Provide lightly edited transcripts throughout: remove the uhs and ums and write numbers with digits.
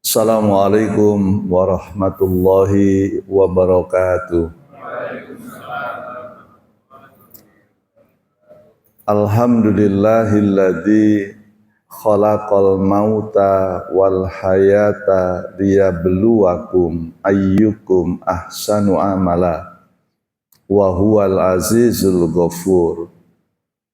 Assalamualaikum warahmatullahi wabarakatuh. Alhamdulillahilladzi khalaqal mauta wal hayata liyabluwakum ayyukum ahsanu amala wa huwal azizul ghafur.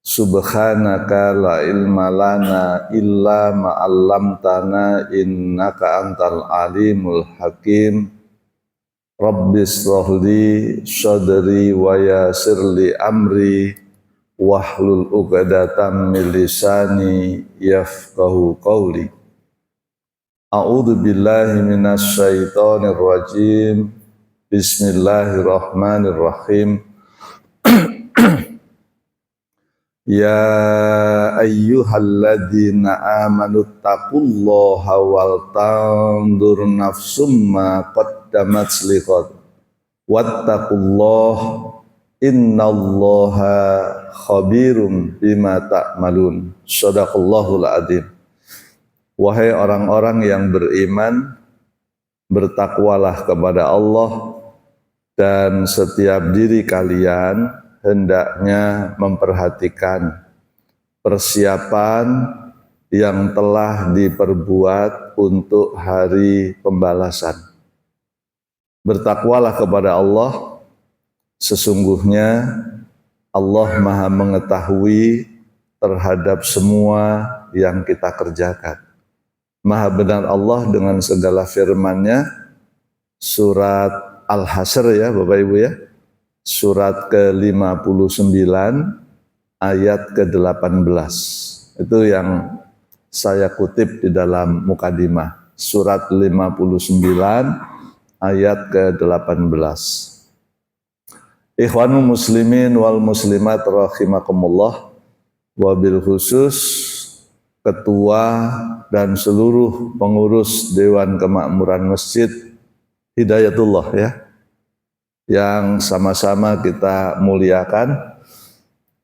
Subhanaka la ilma lana illa ma 'allamtana innaka antal alimul hakim. Rabbis shrahli sadri wa yassirli amri wahlul 'uqdatam min lisani yafqahu qawli. A'udzu billahi minasy syaithanir rajim. Bismillahirrahmanirrahim. Ya ayyuhalladzina amanu taqullaha wal tandur nafsum ma qaddamat liqad wattaqullaha innallaha khabirum bima ta'malun. Shadaqallahul adzim. Wahai orang-orang yang beriman, bertakwalah kepada Allah, dan setiap diri kalian hendaknya memperhatikan persiapan yang telah diperbuat untuk hari pembalasan. Bertakwalah kepada Allah, sesungguhnya Allah Maha mengetahui terhadap semua yang kita kerjakan. Maha benar Allah dengan segala firman-Nya. Surat Al-Hasyr ya Bapak Ibu ya. Surat ke-59 ayat ke-18. Itu yang saya kutip di dalam mukadimah. Surat 59 ayat ke-18. Ikhwanul muslimin wal muslimat rahimakumullah. Wabil khusus ketua dan seluruh pengurus Dewan Kemakmuran Masjid Hidayatullah ya, yang sama-sama kita muliakan.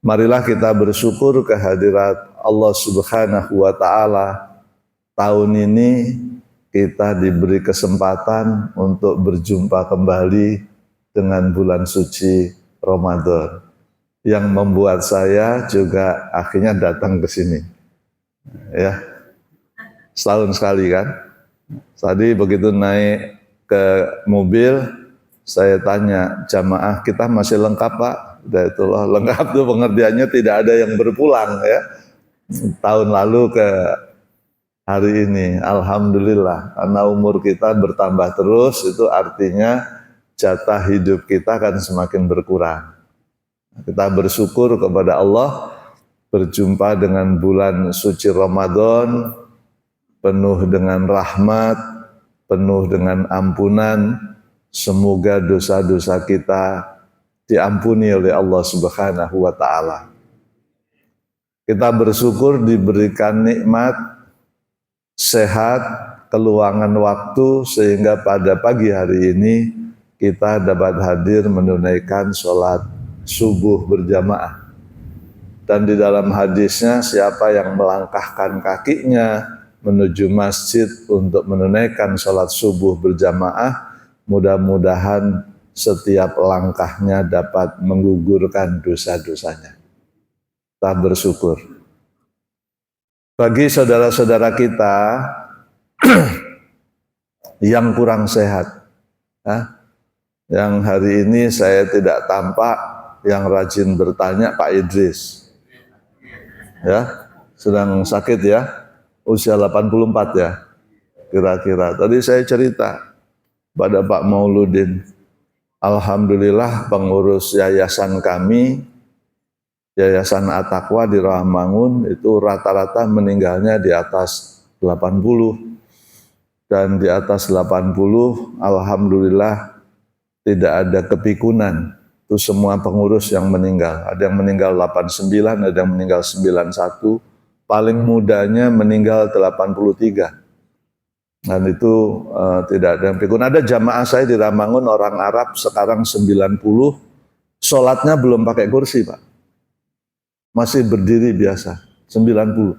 Marilah kita bersyukur kehadirat Allah Subhanahu wa Ta'ala. Tahun ini kita diberi kesempatan untuk berjumpa kembali dengan bulan suci Ramadan, yang membuat saya juga akhirnya datang ke sini. Ya, setahun sekali kan. Tadi begitu naik ke mobil, saya tanya, jamaah kita masih lengkap Pak? Itulah lengkap tuh pengertiannya, tidak ada yang berpulang ya. Tahun lalu ke hari ini, alhamdulillah, karena umur kita bertambah terus, itu artinya jatah hidup kita akan semakin berkurang. Kita bersyukur kepada Allah, berjumpa dengan bulan suci Ramadan, penuh dengan rahmat, penuh dengan ampunan. Semoga dosa-dosa kita diampuni oleh Allah Subhanahu wa Ta'ala. Kita bersyukur diberikan nikmat, sehat, keluangan waktu, sehingga pada pagi hari ini kita dapat hadir menunaikan sholat subuh berjamaah. Dan di dalam hadisnya, siapa yang melangkahkan kakinya menuju masjid untuk menunaikan sholat subuh berjamaah, mudah-mudahan setiap langkahnya dapat menggugurkan dosa-dosanya. Kita bersyukur. Bagi saudara-saudara kita yang kurang sehat, yang hari ini saya tidak tampak, yang rajin bertanya Pak Idris, ya, sedang sakit ya, usia 84 ya, kira-kira. Tadi saya cerita pada Pak Mauludin, alhamdulillah pengurus yayasan kami, Yayasan At-Taqwa di Rawamangun, itu rata-rata meninggalnya di atas 80. Dan di atas 80, alhamdulillah tidak ada kepikunan. Itu semua pengurus yang meninggal. Ada yang meninggal 89, ada yang meninggal 91. Paling mudanya meninggal 83. Dan itu tidak ada yang pikun. Ada jamaah saya di Rawamangun, orang Arab, sekarang 90, sholatnya belum pakai kursi Pak, masih berdiri biasa, 90.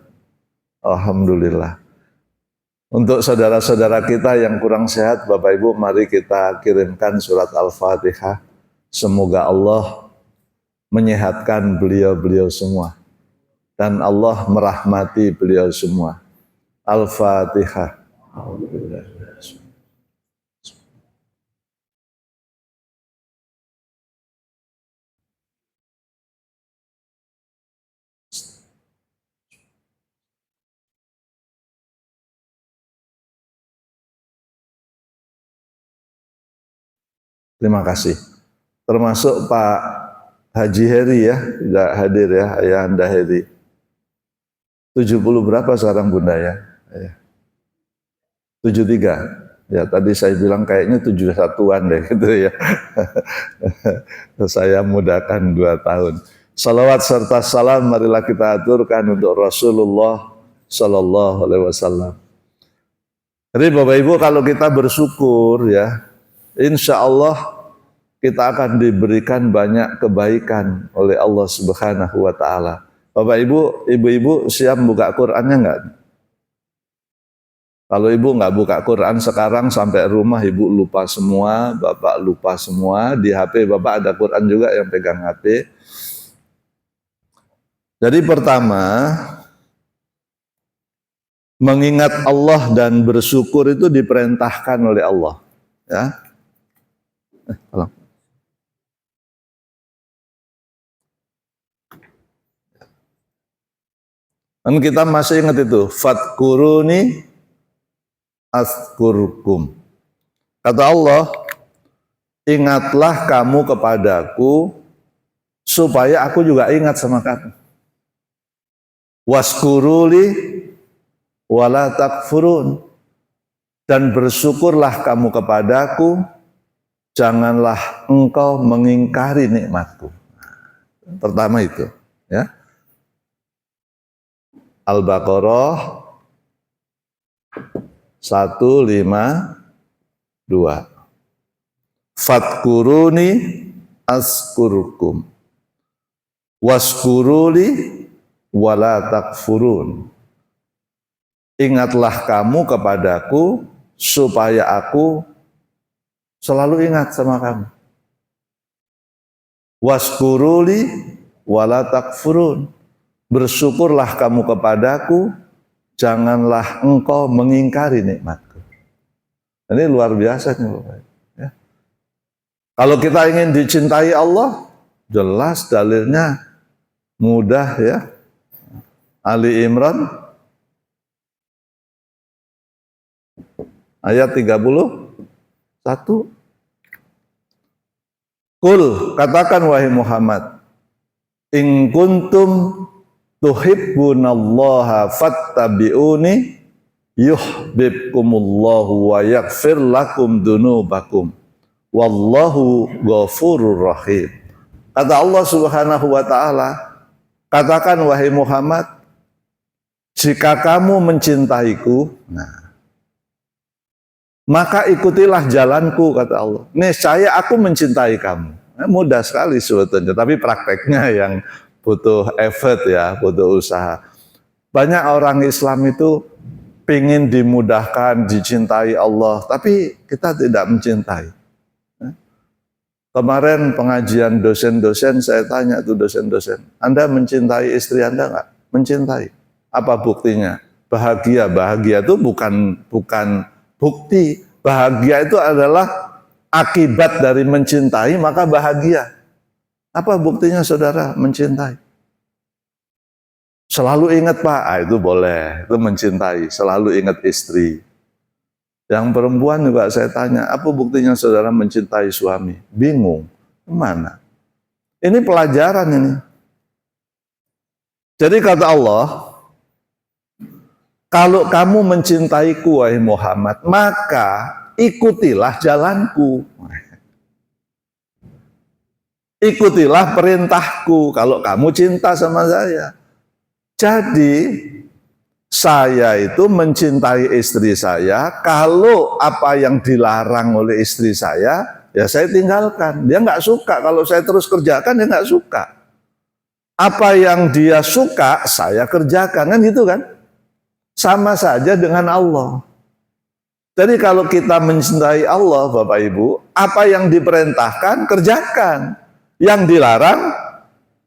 Alhamdulillah. Untuk saudara-saudara kita yang kurang sehat, Bapak Ibu, mari kita kirimkan surat Al-Fatihah. Semoga Allah menyehatkan beliau-beliau semua. Dan Allah merahmati beliau semua. Al-Fatihah. Terima kasih. Termasuk Pak Haji Heri ya, tidak hadir ya, Ayah Anda Heri. 70 berapa sekarang Bunda ya? 73. Ya tadi saya bilang kayaknya 71-an deh gitu ya. Saya mudahkan 2 tahun. Salawat serta salam marilah kita aturkan untuk Rasulullah Sallallahu Alaihi Wasallam. Jadi Bapak Ibu, kalau kita bersyukur ya, insya Allah kita akan diberikan banyak kebaikan oleh Allah Subhanahu wa Ta'ala. Bapak Ibu, ibu-ibu siap buka Qur'annya enggak? Kalau ibu nggak buka Quran sekarang sampai rumah ibu lupa semua, bapak lupa semua. Di HP bapak ada Quran juga yang pegang HP. Jadi pertama, mengingat Allah dan bersyukur itu diperintahkan oleh Allah. Ya. Tolong. Dan kita masih ingat itu, fadkuruni azkurkum. Kata Allah, ingatlah kamu kepadaku supaya aku juga ingat sama kamu. Waskuruli wala takfurun. Dan bersyukurlah kamu kepadaku, janganlah engkau mengingkari nikmatku. Pertama itu, ya. Al-Baqarah 152. Fadkuruni azkurkum waskuruli wala takfurun. Ingatlah kamu kepadaku supaya aku selalu ingat sama kamu. Waskuruli wala takfurun. Bersyukurlah kamu kepadaku, janganlah engkau mengingkari nikmatku. Ini luar biasa nih Bapak. Ya. Kalau kita ingin dicintai Allah, jelas dalilnya mudah ya. Ali Imran ayat 31. Qul, katakan wahai Muhammad, in kuntum tuhibbunallaha fattabi'uni yuhibbukumullahu wa yaghfir lakum dunubakum wallahu ghafurur rahim. Kata Allah Subhanahu wa Ta'ala, katakan wahai Muhammad, jika kamu mencintaiku, maka ikutilah jalanku, kata Allah. Niscaya aku mencintai kamu. Mudah sekali sebetulnya, tapi prakteknya yang butuh effort ya, butuh usaha. Banyak orang Islam itu pingin dimudahkan, dicintai Allah, tapi kita tidak mencintai. Kemarin pengajian dosen-dosen, saya tanya tuh dosen-dosen, Anda mencintai istri Anda nggak? Mencintai. Apa buktinya? Bahagia. Bahagia itu bukan bukti. Bahagia itu adalah akibat dari mencintai, maka bahagia. Apa buktinya saudara mencintai? Selalu ingat Pak, itu boleh, itu mencintai. Selalu ingat istri. Yang perempuan juga saya tanya, apa buktinya saudara mencintai suami? Bingung, kemana? Ini pelajaran ini. Jadi kata Allah, kalau kamu mencintaiku wahai Muhammad, maka ikutilah jalanku. Ikutilah perintahku kalau kamu cinta sama saya. Jadi saya itu mencintai istri saya, kalau apa yang dilarang oleh istri saya, ya saya tinggalkan. Dia nggak suka, kalau saya terus kerjakan dia nggak suka. Apa yang dia suka, saya kerjakan, kan gitu kan? Sama saja dengan Allah. Jadi kalau kita mencintai Allah, Bapak Ibu, apa yang diperintahkan, kerjakan. Yang dilarang,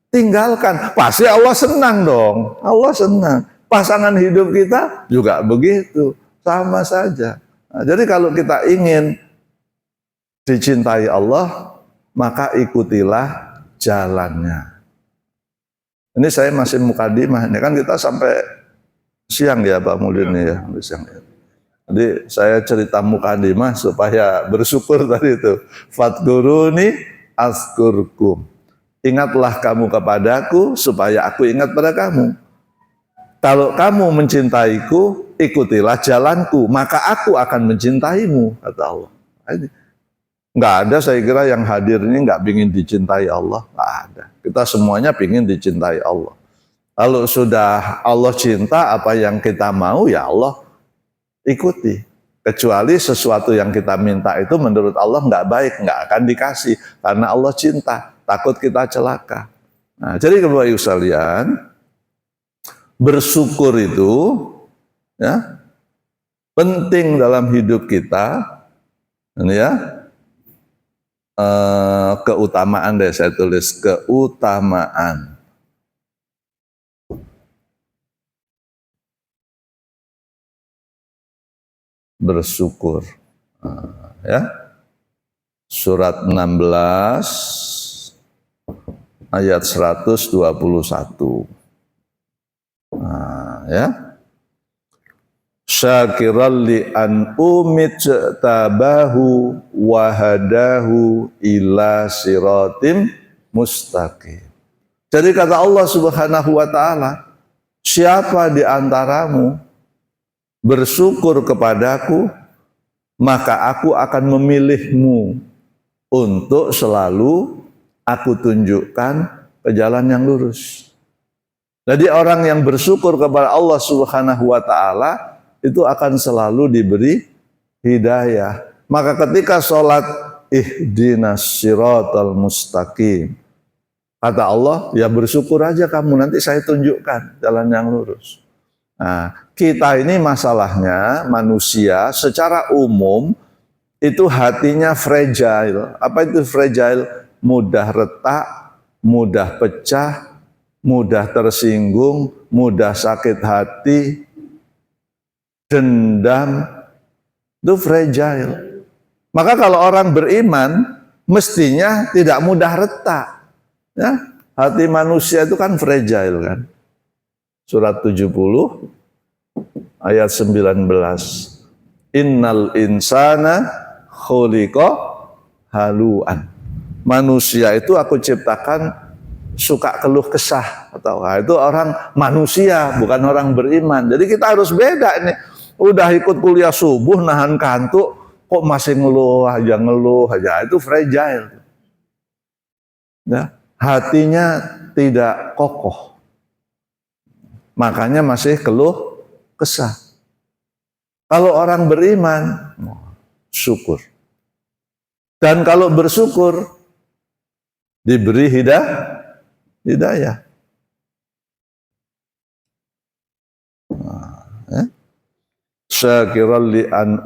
tinggalkan. Pasti Allah senang dong. Allah senang. Pasangan hidup kita juga begitu. Sama saja. Nah, jadi kalau kita ingin dicintai Allah, maka ikutilah jalannya. Ini saya masih mukadimah. Ini kan kita sampai siang ya Pak Mudin ya. Siang ya. Jadi saya cerita mukadimah supaya bersyukur tadi itu. Fadkuruni azkurkum. Ingatlah kamu kepadaku supaya aku ingat pada kamu. Kalau kamu mencintaiku, ikutilah jalanku, maka aku akan mencintaimu, kata Allah. Nggak ada saya kira yang hadir ini nggak ingin dicintai Allah. Nggak ada. Kita semuanya ingin dicintai Allah. Kalau sudah Allah cinta, apa yang kita mau ya Allah ikuti. Kecuali sesuatu yang kita minta itu menurut Allah nggak baik, nggak akan dikasih. Karena Allah cinta, takut kita celaka. Nah, jadi Bapak Ibu sekalian, bersyukur itu ya penting dalam hidup kita. Ini ya, keutamaan deh saya tulis, keutamaan. Bersyukur. Ya. Surat 16 ayat 121. Ya. Syakiran li an tabahu wa hadahu ila siratim mustaqim. Jadi kata Allah Subhanahu wa taala, siapa di antaramu bersyukur kepadaku, maka aku akan memilihmu untuk selalu aku tunjukkan ke jalan yang lurus. Jadi orang yang bersyukur kepada Allah Subhanahu wa taala itu akan selalu diberi hidayah. Maka ketika sholat ihdinas siratal mustaqim, kata Allah, ya bersyukur aja kamu, nanti saya tunjukkan jalan yang lurus. Nah, kita ini masalahnya manusia secara umum itu hatinya fragile. Apa itu fragile? Mudah retak, mudah pecah, mudah tersinggung, mudah sakit hati, dendam, itu fragile. Maka kalau orang beriman mestinya tidak mudah retak. Ya, hati manusia itu kan fragile kan. Surat 70 ayat 19. Innal insana khuliqa haluan. Manusia itu aku ciptakan suka keluh kesah, atau itu orang manusia, bukan orang beriman. Jadi kita harus beda ini. Udah ikut kuliah subuh nahan kantuk, kok masih ngeluh aja, itu fragile. Ya, hatinya tidak kokoh. Makanya masih keluh kesah. Kalau orang beriman, syukur. Dan kalau bersyukur, diberi hidayah. Syakiran li an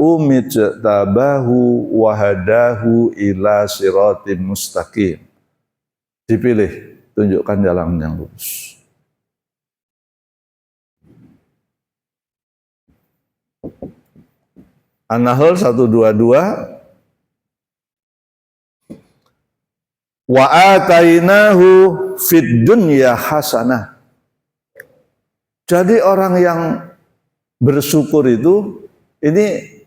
tabahu wa hadahu ila siratim mustaqim. Dipilih, tunjukkan jalan yang lurus. An-Nahl 122. Wa atainahu fid dunya hasanah. Jadi orang yang bersyukur itu, ini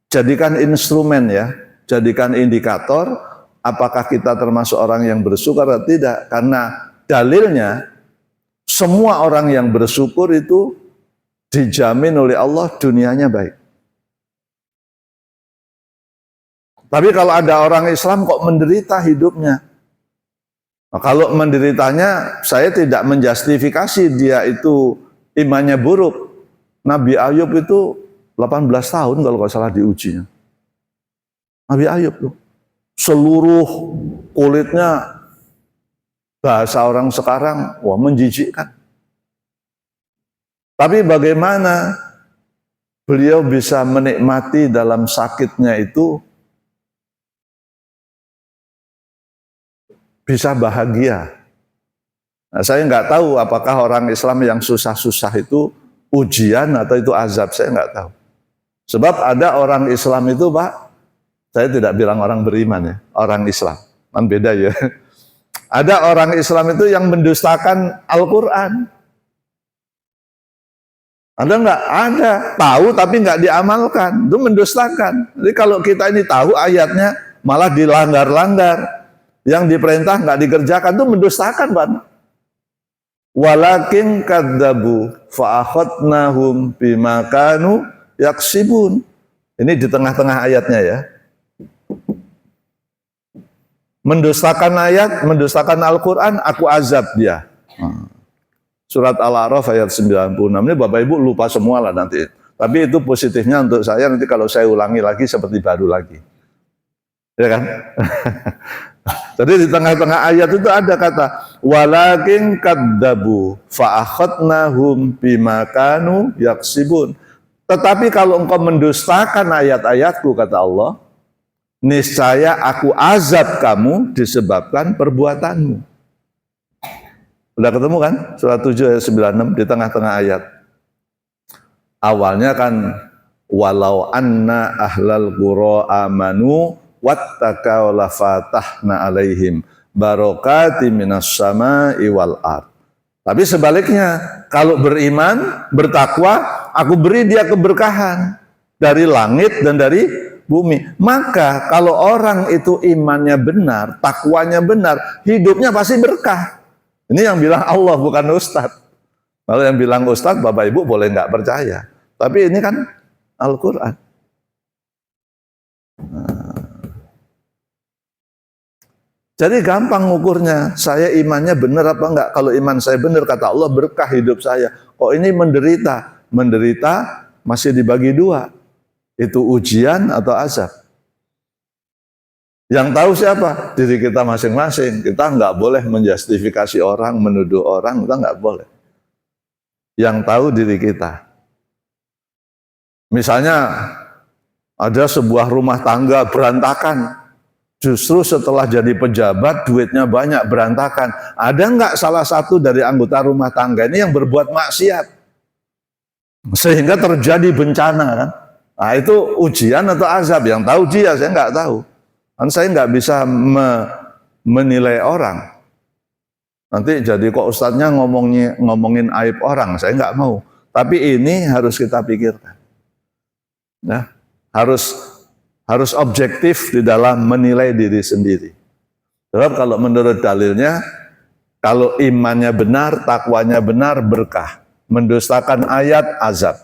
jadikan instrumen ya, jadikan indikator apakah kita termasuk orang yang bersyukur atau tidak. Karena dalilnya semua orang yang bersyukur itu dijamin oleh Allah dunianya baik. Tapi kalau ada orang Islam kok menderita hidupnya, nah, kalau menderitanya saya tidak menjustifikasi dia itu imannya buruk. Nabi Ayub itu 18 tahun kalau nggak salah diujinya. Nabi Ayub tuh seluruh kulitnya, bahasa orang sekarang, wah menjijikkan. Tapi bagaimana beliau bisa menikmati dalam sakitnya itu, bisa bahagia. Nah, saya nggak tahu apakah orang Islam yang susah-susah itu ujian atau itu azab, saya nggak tahu. Sebab ada orang Islam itu, Pak, saya tidak bilang orang beriman ya, orang Islam, kan beda ya. Ada orang Islam itu yang mendustakan Al-Quran. Ada nggak? Ada. Tahu tapi nggak diamalkan. Itu mendustakan. Jadi kalau kita ini tahu ayatnya, malah dilanggar-langgar. Yang diperintah nggak dikerjakan, itu mendustakan, Pak. Walakin kadzabu fa'akhadnahum bima kanu yaksibun. Ini di tengah-tengah ayatnya ya. Mendustakan ayat, mendustakan Al-Quran, aku azab dia. Surat Al-A'raf ayat 96. Ini Bapak Ibu lupa semua lah nanti. Tapi itu positifnya untuk saya, nanti kalau saya ulangi lagi seperti baru lagi. Ya kan? Jadi di tengah-tengah ayat itu ada kata walakin kadzabu fa'akhadnahum bima kanu yaksibun. Tetapi kalau engkau mendustakan ayat-ayatku, kata Allah, niscaya aku azab kamu disebabkan perbuatanmu. Udah ketemu kan? Surat 7 ayat 96 di tengah-tengah ayat. Awalnya kan walau anna ahlal qura amanu wattaqaw lafatahna alaihim barakati minas sama'i wal ard. Tapi sebaliknya, kalau beriman, bertakwa, aku beri dia keberkahan dari langit dan dari bumi. Maka kalau orang itu imannya benar, takwanya benar, hidupnya pasti berkah. Ini yang bilang Allah, bukan Ustadz. Kalau yang bilang Ustadz, Bapak Ibu boleh nggak percaya. Tapi ini kan Al-Quran. Jadi gampang ngukurnya, saya imannya benar apa enggak. Kalau iman saya benar, kata Allah, berkah hidup saya. Kok ini menderita? Menderita masih dibagi dua. Itu ujian atau azab. Yang tahu siapa? Diri kita masing-masing. Kita nggak boleh menjustifikasi orang, menuduh orang, kita nggak boleh. Yang tahu diri kita. Misalnya ada sebuah rumah tangga berantakan. Justru setelah jadi pejabat, duitnya banyak, berantakan. Ada nggak salah satu dari anggota rumah tangga ini yang berbuat maksiat? Sehingga terjadi bencana kan? Nah itu ujian atau azab? Yang tahu dia, saya nggak tahu. Kan saya nggak bisa menilai orang. Nanti jadi kok ustadznya ngomongin aib orang, saya nggak mau. Tapi ini harus kita pikirkan. Nah, harus objektif di dalam menilai diri sendiri. Sebab kalau menurut dalilnya, kalau imannya benar, takwanya benar, berkah. Mendustakan ayat, azab.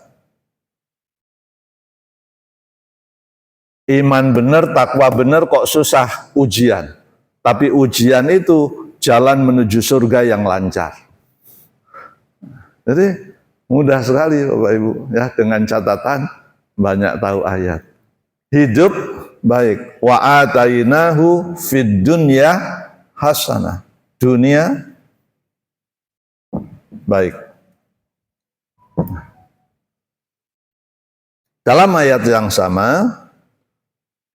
Iman benar, takwa benar, kok susah, ujian. Tapi ujian itu jalan menuju surga yang lancar. Jadi mudah sekali Bapak Ibu, ya, dengan catatan banyak tahu ayat. Hidup baik. Wa atainahu fid dunya hasanah. Dunia baik. Dalam ayat yang sama,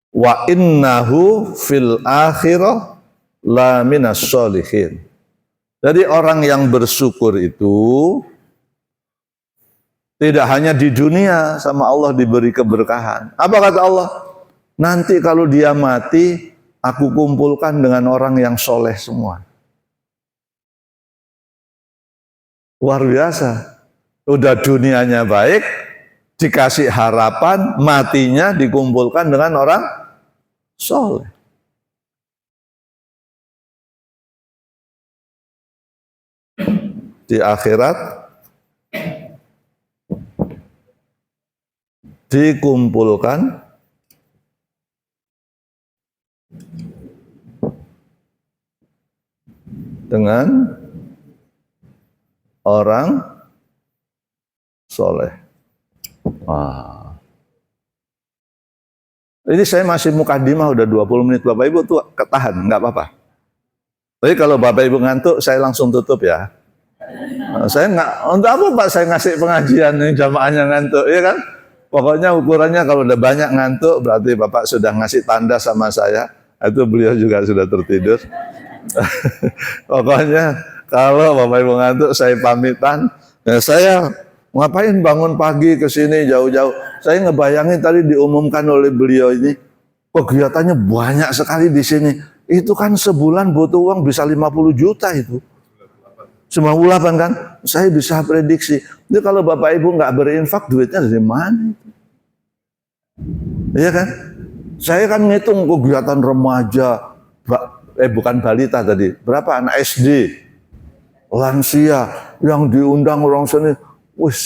wa innahu fil akhirah la minas sholihin. Jadi orang yang bersyukur itu tidak hanya di dunia sama Allah diberi keberkahan. Apa kata Allah? Nanti kalau dia mati, aku kumpulkan dengan orang yang soleh semua. Luar biasa. Udah dunianya baik, dikasih harapan, matinya dikumpulkan dengan orang soleh. Di akhirat dikumpulkan dengan orang soleh. Wah. Ini saya masih mukadimah udah 20 menit. Bapak Ibu tuh ketahan, nggak apa-apa. Tapi kalau Bapak Ibu ngantuk, saya langsung tutup ya. Saya nggak, untuk apa Pak saya ngasih pengajian ini jamaahnya ngantuk, ya kan? Pokoknya ukurannya kalau udah banyak ngantuk berarti Bapak sudah ngasih tanda sama saya. Itu beliau juga sudah tertidur. Pokoknya kalau Bapak Ibu ngantuk saya pamitan. Nah, saya ngapain bangun pagi ke sini jauh-jauh. Saya ngebayangin tadi diumumkan oleh beliau ini kegiatannya banyak sekali di sini. Itu kan sebulan butuh uang bisa 50 juta itu. 98 kan, saya bisa prediksi. Jadi kalau Bapak Ibu nggak berinfak, duitnya dari mana? Iya kan? Saya kan ngitung kegiatan remaja, bukan balita tadi, berapa anak SD, lansia yang diundang orang sini, wis,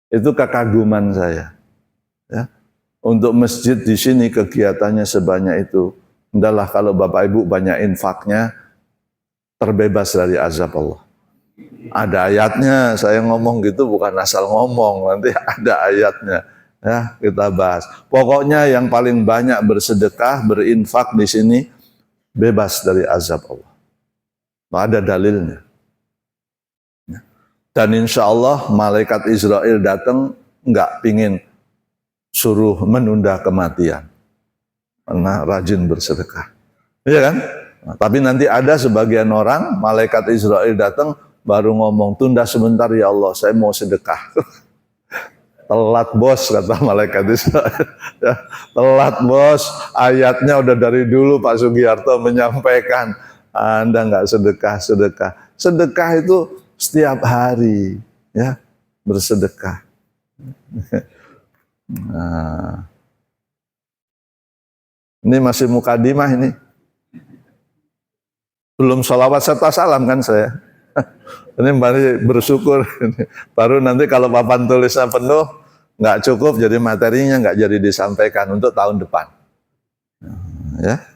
itu kekaguman saya. Ya. Untuk masjid di sini kegiatannya sebanyak itu, hendaklah kalau Bapak Ibu banyak infaknya, terbebas dari azab Allah. Ada ayatnya, saya ngomong gitu bukan asal ngomong, nanti ada ayatnya. Ya, kita bahas. Pokoknya yang paling banyak bersedekah, berinfak di sini bebas dari azab Allah. Ada dalilnya. Dan insya Allah malaikat Israel datang nggak pingin suruh menunda kematian, karena rajin bersedekah. Iya kan? Nah, tapi nanti ada sebagian orang, malaikat Israel datang, baru ngomong, tunda sebentar ya Allah, saya mau sedekah. Telat bos, kata malaikat Israel. Ya, telat bos, ayatnya udah dari dulu Pak Sugiarto menyampaikan, Anda nggak sedekah-sedekah. Sedekah itu setiap hari, ya, bersedekah. Nah, ini masih mukadimah ini. Belum sholawat serta salam kan saya. Ini baru bersyukur. Baru nanti kalau papan tulisnya penuh, nggak cukup, jadi materinya nggak jadi disampaikan untuk tahun depan. Ya.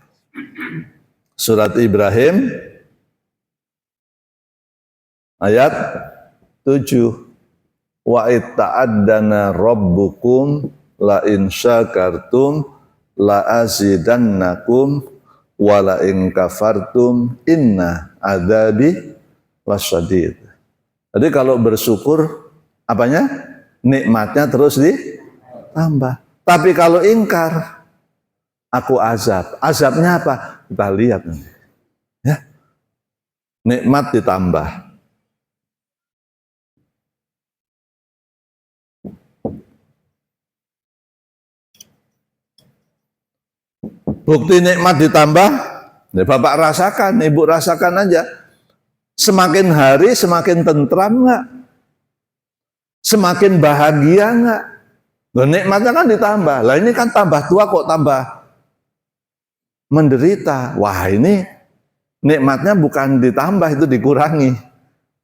Surat Ibrahim ayat 7. Wa itta'addana rabbukum la in syakartum la azidannakum wala in kafartum inna adzabi lasyadid. Jadi kalau bersyukur apanya? Nikmatnya terus ditambah. Tapi kalau ingkar, aku azab. Azabnya apa? Kita lihat nanti. Ya. Nikmat ditambah. Bukti nikmat ditambah, ya Bapak rasakan, Ibu rasakan aja. Semakin hari semakin tentram nggak? Semakin bahagia nggak? Loh, nikmatnya kan ditambah. Lah ini kan tambah tua kok tambah menderita. Wah ini nikmatnya bukan ditambah, itu dikurangi.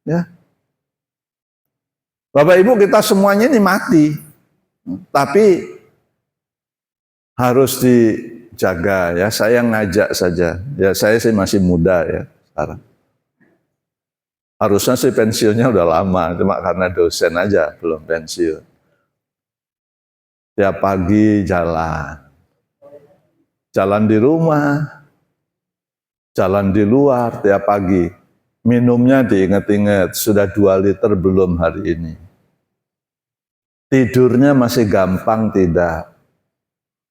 Ya. Bapak Ibu kita semuanya ini mati. Tapi harus dijaga ya, saya ngajak saja. Ya saya sih masih muda ya sekarang. Harusnya sih pensiunnya udah lama, cuma karena dosen aja belum pensiun. Tiap pagi jalan. Jalan di rumah, jalan di luar tiap pagi. Minumnya diingat-ingat, sudah 2 liter belum hari ini. Tidurnya masih gampang tidak?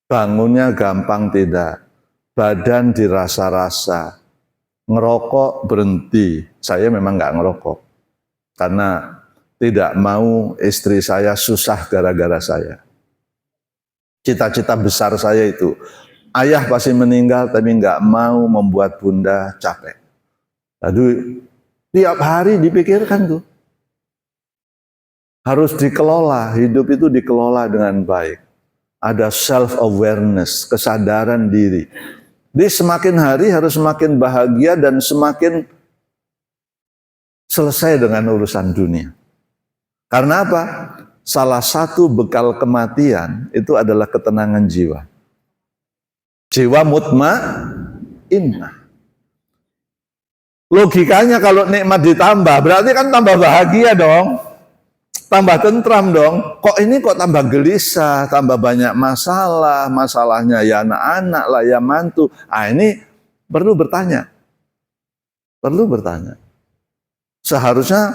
Bangunnya gampang tidak? Badan dirasa-rasa. Ngerokok berhenti. Saya memang nggak ngerokok. Karena tidak mau istri saya susah gara-gara saya. Cita-cita besar saya itu. Ayah pasti meninggal tapi nggak mau membuat bunda capek. Lalu tiap hari dipikirkan tuh. Harus dikelola, hidup itu dikelola dengan baik. Ada self-awareness, kesadaran diri. Jadi semakin hari harus semakin bahagia dan semakin selesai dengan urusan dunia. Karena apa? Salah satu bekal kematian itu adalah ketenangan jiwa. Jiwa mutmainnah. Logikanya kalau nikmat ditambah, berarti kan tambah bahagia dong. Tambah tentram dong. Kok ini kok tambah gelisah, tambah banyak masalah, masalahnya ya anak-anak lah, ya mantu. Ah ini perlu bertanya. Perlu bertanya. Seharusnya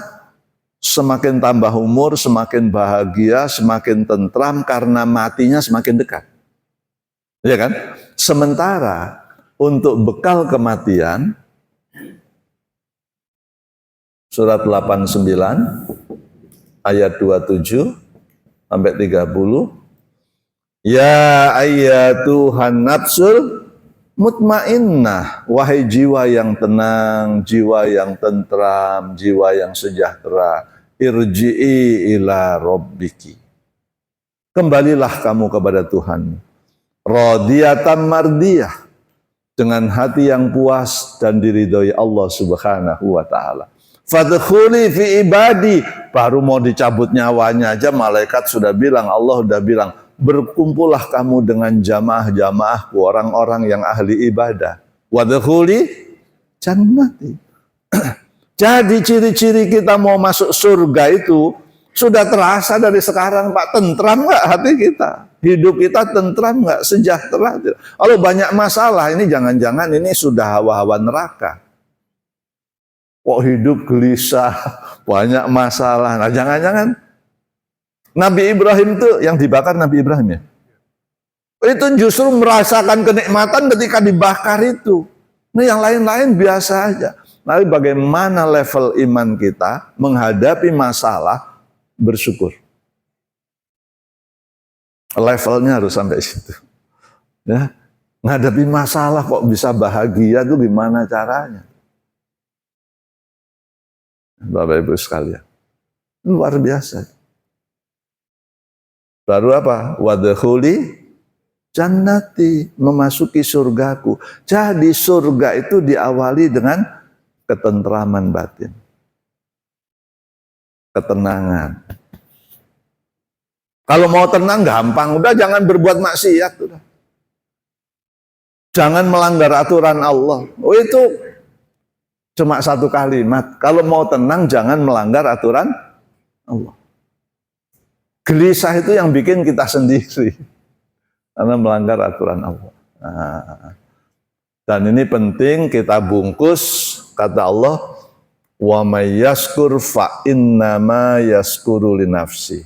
semakin tambah umur, semakin bahagia, semakin tentram karena matinya semakin dekat. Ya kan? Sementara untuk bekal kematian, surat 89 ayat 27 sampai 30, ya ayyatuhan nafsul mutmainnah, wahai jiwa yang tenang, jiwa yang tentram, jiwa yang sejahtera, irji'i ila rabbiki, kembalilah kamu kepada Tuhan, radiyatan mardiyah, dengan hati yang puas dan diridhoi Allah Subhanahu wa taala. Fadkhuli fi ibadi, baru mau dicabut nyawanya aja malaikat sudah bilang, Allah sudah bilang, berkumpullah kamu dengan jamaah-jamaahku, orang-orang yang ahli ibadah. Wadkhuli jannati. Jadi ciri-ciri kita mau masuk surga itu sudah terasa dari sekarang, Pak. Tentram nggak hati kita? Hidup kita tentram nggak? Sejahtera? Kalau banyak masalah, ini jangan-jangan ini sudah hawa-hawa neraka. Kok hidup gelisah, banyak masalah. Nah, jangan-jangan Nabi Ibrahim itu yang dibakar Nabi Ibrahim ya? Itu justru merasakan kenikmatan ketika dibakar itu. Nah, yang lain-lain biasa aja. Tapi bagaimana level iman kita menghadapi masalah bersyukur? Levelnya harus sampai situ. Ya, menghadapi masalah kok bisa bahagia itu gimana caranya? Bapak Ibu sekalian, luar biasa. Baru apa? Wadkhuli jannati, memasuki surgaku. Jadi surga itu diawali dengan ketentraman batin, ketenangan. Kalau mau tenang gampang, udah jangan berbuat maksiat, udah. Jangan melanggar aturan Allah. Oh, itu cuma satu kalimat. Kalau mau tenang jangan melanggar aturan Allah. Gelisah itu yang bikin kita sendiri karena melanggar aturan Allah. Nah, dan ini penting kita bungkus, kata Allah, wa may yaskur fa innama yaskuru li nafsi.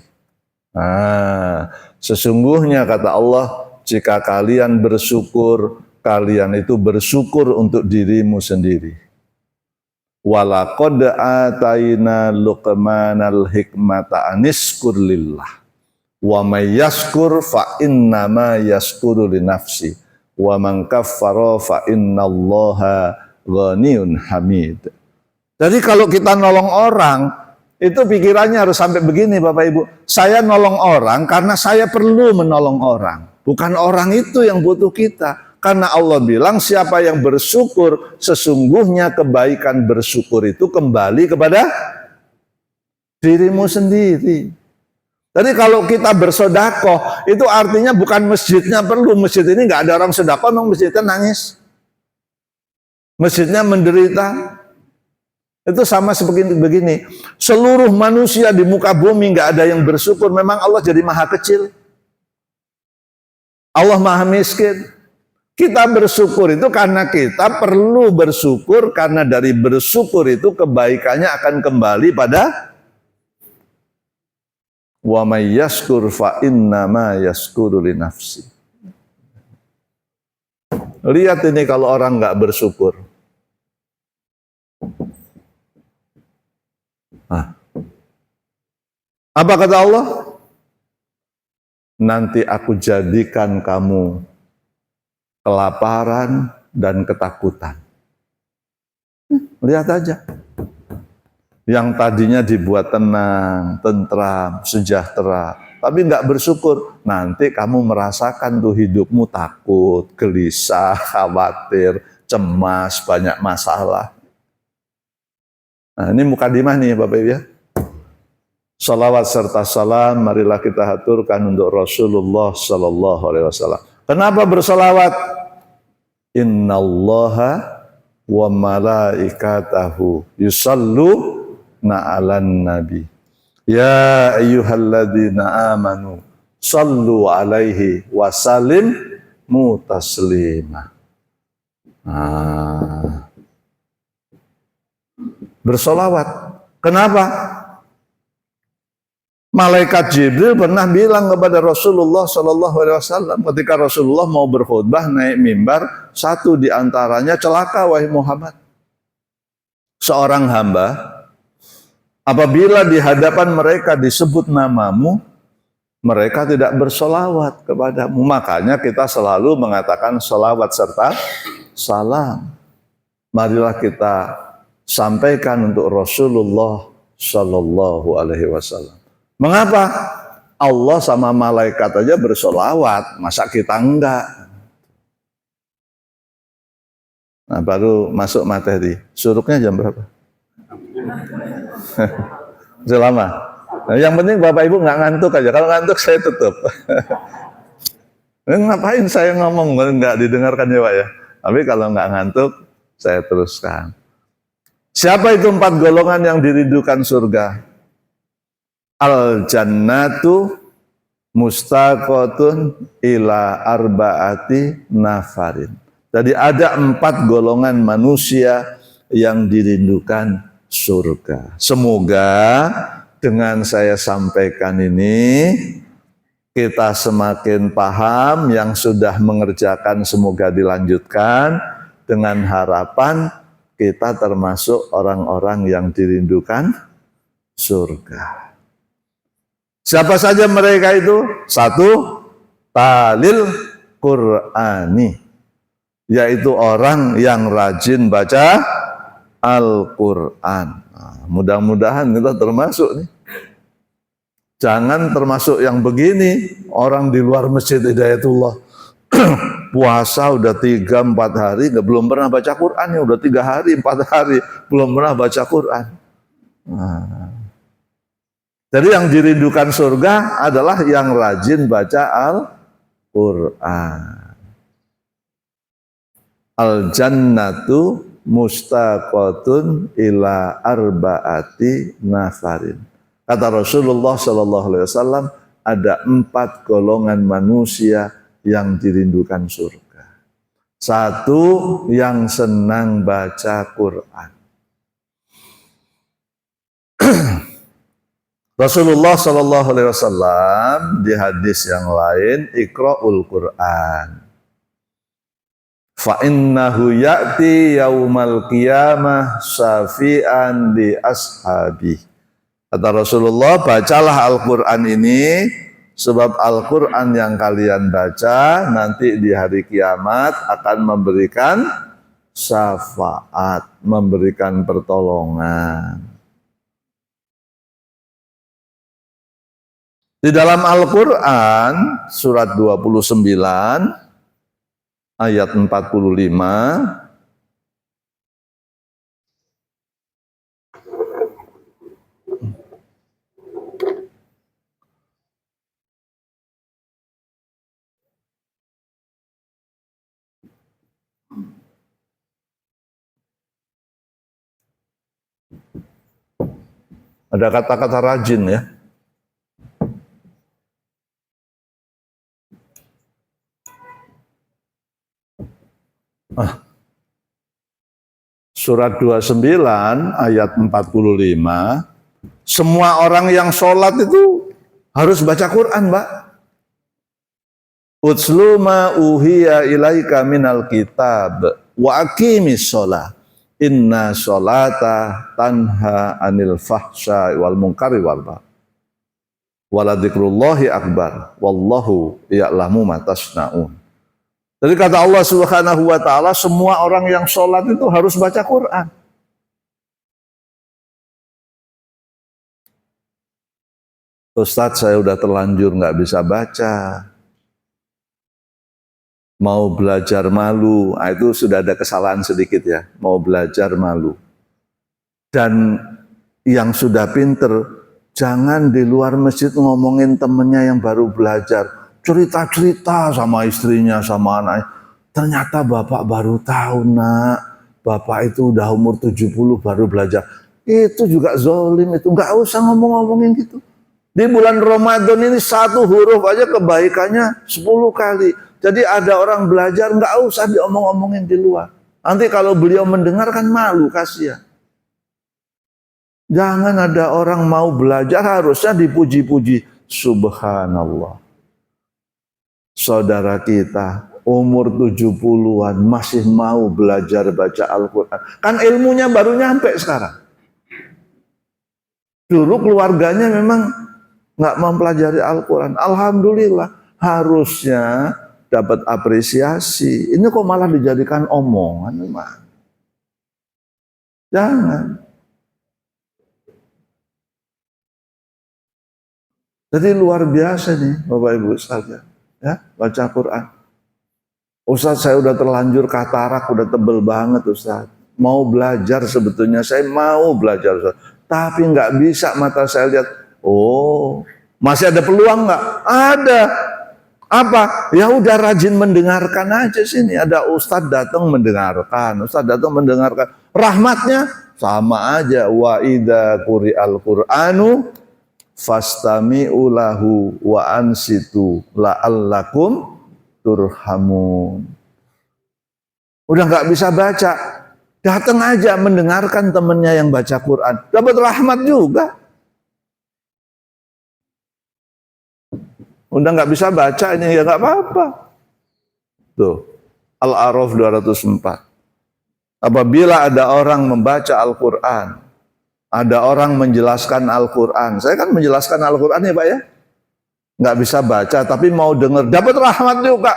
Nah, sesungguhnya kata Allah, jika kalian bersyukur, kalian itu bersyukur untuk dirimu sendiri. Walaqad ataina Luqmanal hikmata aniskur lillah wa may yaskur fa innama yaskuru li nafsi wa man kaffara fa innallaha ghaniyun hamid. Jadi kalau kita nolong orang, itu pikirannya harus sampai begini Bapak Ibu. Saya nolong orang karena saya perlu menolong orang, bukan orang itu yang butuh kita. Karena Allah bilang siapa yang bersyukur, sesungguhnya kebaikan bersyukur itu kembali kepada dirimu sendiri. Jadi kalau kita bersedekah, itu artinya bukan masjidnya perlu. Masjid ini nggak ada orang sedekah, memang masjidnya nangis. Masjidnya menderita. Itu sama seperti begini. Seluruh manusia di muka bumi nggak ada yang bersyukur. Memang Allah jadi maha kecil. Allah maha miskin. Kita bersyukur itu karena kita perlu bersyukur, karena dari bersyukur itu kebaikannya akan kembali pada wa may yaskur fa innama yaskuru li nafsi. Lihat ini kalau orang nggak bersyukur. Nah, apa kata Allah? Nanti aku jadikan kamu kelaparan dan ketakutan. Lihat aja. Yang tadinya dibuat tenang, tentram, sejahtera, tapi nggak bersyukur, nanti kamu merasakan tuh hidupmu takut, gelisah, khawatir, cemas, banyak masalah. Nah, ini mukadimah nih Bapak Ibu ya. Salawat serta salam marilah kita haturkan untuk Rasulullah Sallallahu Alaihi Wasallam. Kenapa bersolawat? Innallaha wa malaikatahu yusalluna 'alan nabi. Ya ayyuhalladzina amanu sallu 'alaihi wa sallimu taslima. Bersolawat. Kenapa? Malaikat Jibril pernah bilang kepada Rasulullah Shallallahu Alaihi Wasallam ketika Rasulullah mau berkhutbah naik mimbar, satu di antaranya celaka wahai Muhammad. Seorang hamba apabila di hadapan mereka disebut namamu, mereka tidak bersolawat kepadamu. Makanya kita selalu mengatakan solawat serta salam. Marilah kita sampaikan untuk Rasulullah Shallallahu Alaihi Wasallam. Mengapa? Allah sama malaikat aja bersolawat, masa kita enggak? Nah, baru masuk materi. Suruknya jam berapa? Selama. Nah, yang penting Bapak Ibu nggak ngantuk aja. Kalau ngantuk saya tutup. Ngapain saya ngomong nggak didengarkan ya Pak ya? Tapi kalau nggak ngantuk saya teruskan. Siapa itu 4 golongan yang dirindukan surga? Al-jannatu mustaqotun ila arba'ati nafarin. Jadi ada 4 golongan manusia yang dirindukan surga. Semoga dengan saya sampaikan ini kita semakin paham, yang sudah mengerjakan semoga dilanjutkan dengan harapan kita termasuk orang-orang yang dirindukan surga. Siapa saja mereka itu? 1, talil Qur'ani, yaitu orang yang rajin baca Al-Quran. Nah, mudah-mudahan kita termasuk nih. Jangan termasuk yang begini, orang di luar Masjid Hidayatullah puasa udah 3-4 hari belum pernah baca Quran, ya udah 3 hari 4 hari belum pernah baca Quran. Nah, jadi yang dirindukan surga adalah yang rajin baca Al-Quran. Al-jannatu mustaqotun ila arba'ati nafarin. Kata Rasulullah Sallallahu Alaihi Wasallam, ada 4 golongan manusia yang dirindukan surga. 1, yang senang baca Quran. Rasulullah Sallallahu Alaihi Wasallam di hadis yang lain, Iqra'ul Quran. Fa innahu ya'ti yaumal qiyamah syafi'an li ashabi. Kata Rasulullah, bacalah Al-Quran ini, sebab Al-Quran yang kalian baca nanti di hari kiamat akan memberikan syafaat, memberikan pertolongan. Di dalam Al-Quran, surat 29, ayat 45, ada kata-kata rajin ya. Surat 29 ayat 45, semua orang yang sholat itu harus baca Quran, Mbak. Utslu ma uhiya ilaika minal kitab wa aqimis sholat. Inna sholata tanha anil fahsya wal munkari wal baghi. Waladikrullahi akbar wallahu ya'lamu ma tasna'un. Jadi kata Allah Subhanahu wa taala, semua orang yang sholat itu harus baca Quran. Ustadz, saya udah terlanjur nggak bisa baca. Mau belajar malu, nah itu sudah ada kesalahan sedikit ya. Mau belajar malu. Dan yang sudah pinter, jangan di luar masjid ngomongin temennya yang baru belajar. Cerita-cerita sama istrinya, sama anaknya. Ternyata bapak baru tahu, nak. Bapak itu udah umur 70 baru belajar. Itu juga zolim itu. Nggak usah ngomong-ngomongin gitu. Di bulan Ramadan ini 1 huruf aja kebaikannya 10 kali. Jadi ada orang belajar, nggak usah diomong-omongin di luar. Nanti kalau beliau mendengar kan malu, kasihan. Jangan ada orang mau belajar harusnya dipuji-puji. Subhanallah. Saudara kita umur 70-an masih mau belajar baca Al-Quran. Kan ilmunya baru nyampe sekarang. Dulu keluarganya memang nggak mempelajari Al-Quran. Alhamdulillah, harusnya dapat apresiasi. Ini kok malah dijadikan omongan, memang. Jangan. Jadi luar biasa nih Bapak Ibu sekalian, ya, baca Quran. Ustaz, saya udah terlanjur katarak, udah tebel banget Ustaz. Mau belajar sebetulnya, saya mau belajar Ustaz. Tapi nggak bisa, mata saya lihat. Oh, masih ada peluang nggak? Ada. Apa? Ya udah rajin mendengarkan aja sini. Ada Ustaz datang mendengarkan, Ustaz datang mendengarkan. Rahmatnya sama aja. Wa idza quri'al Qur'anu fastami'u lahu wa ansitu la'allakum turhamun. Udah nggak bisa baca, datang aja mendengarkan temennya yang baca Quran, dapat rahmat juga. Udah nggak bisa baca ini ya nggak apa-apa. Tuh, Al-A'raf 204. Apabila ada orang membaca Al-Quran, ada orang menjelaskan Al-Quran. Saya kan menjelaskan Al-Quran ya Pak ya. Nggak bisa baca tapi mau dengar, dapat rahmat juga.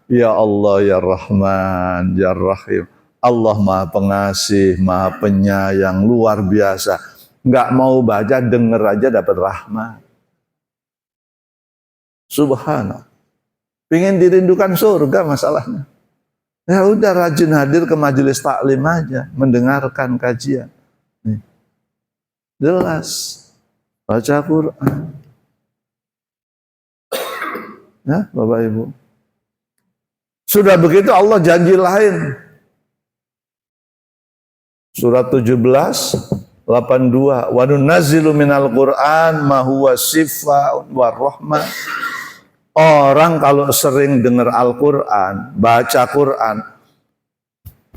Ya Allah ya Rahman ya Rahim. Allah Maha Pengasih, Maha Penyayang, luar biasa. Nggak mau baca, denger aja dapat rahmat. Subhanallah. Pengen dirindukan surga masalahnya. Ya udah rajin hadir ke majelis taklim aja, mendengarkan kajian. Nih. Jelas. Baca Quran. Ya, Bapak Ibu. Sudah begitu Allah janji lain. Surat 17 82. Wa nunazzilu minal Qur'an ma huwa shifaa'un wa rahmah. Orang kalau sering dengar Al-Quran, baca Quran,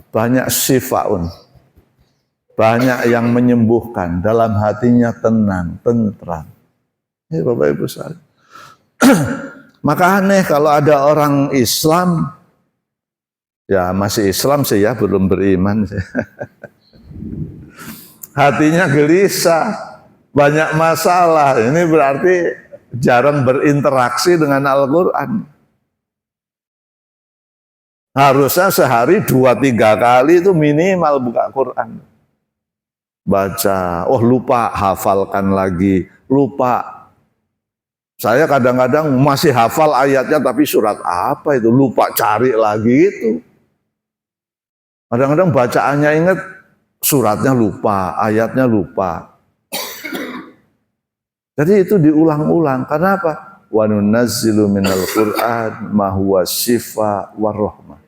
banyak sifaun, banyak yang menyembuhkan, dalam hatinya tenang, tentram. Ini Bapak Ibu sekalian. Maka aneh kalau ada orang Islam, ya masih Islam sih ya, belum beriman sih. Hatinya gelisah, banyak masalah. Ini berarti jarang berinteraksi dengan Al-Quran. Harusnya sehari 2-3 kali itu minimal buka Quran. Baca, oh lupa, hafalkan lagi, lupa. Saya kadang-kadang masih hafal ayatnya tapi surat apa itu, lupa cari lagi itu. Kadang-kadang bacaannya ingat, suratnya lupa, ayatnya lupa. Jadi itu diulang-ulang. Karena apa? Wa nunazzilu minal Qur'an ma huwa shifa war rahmah.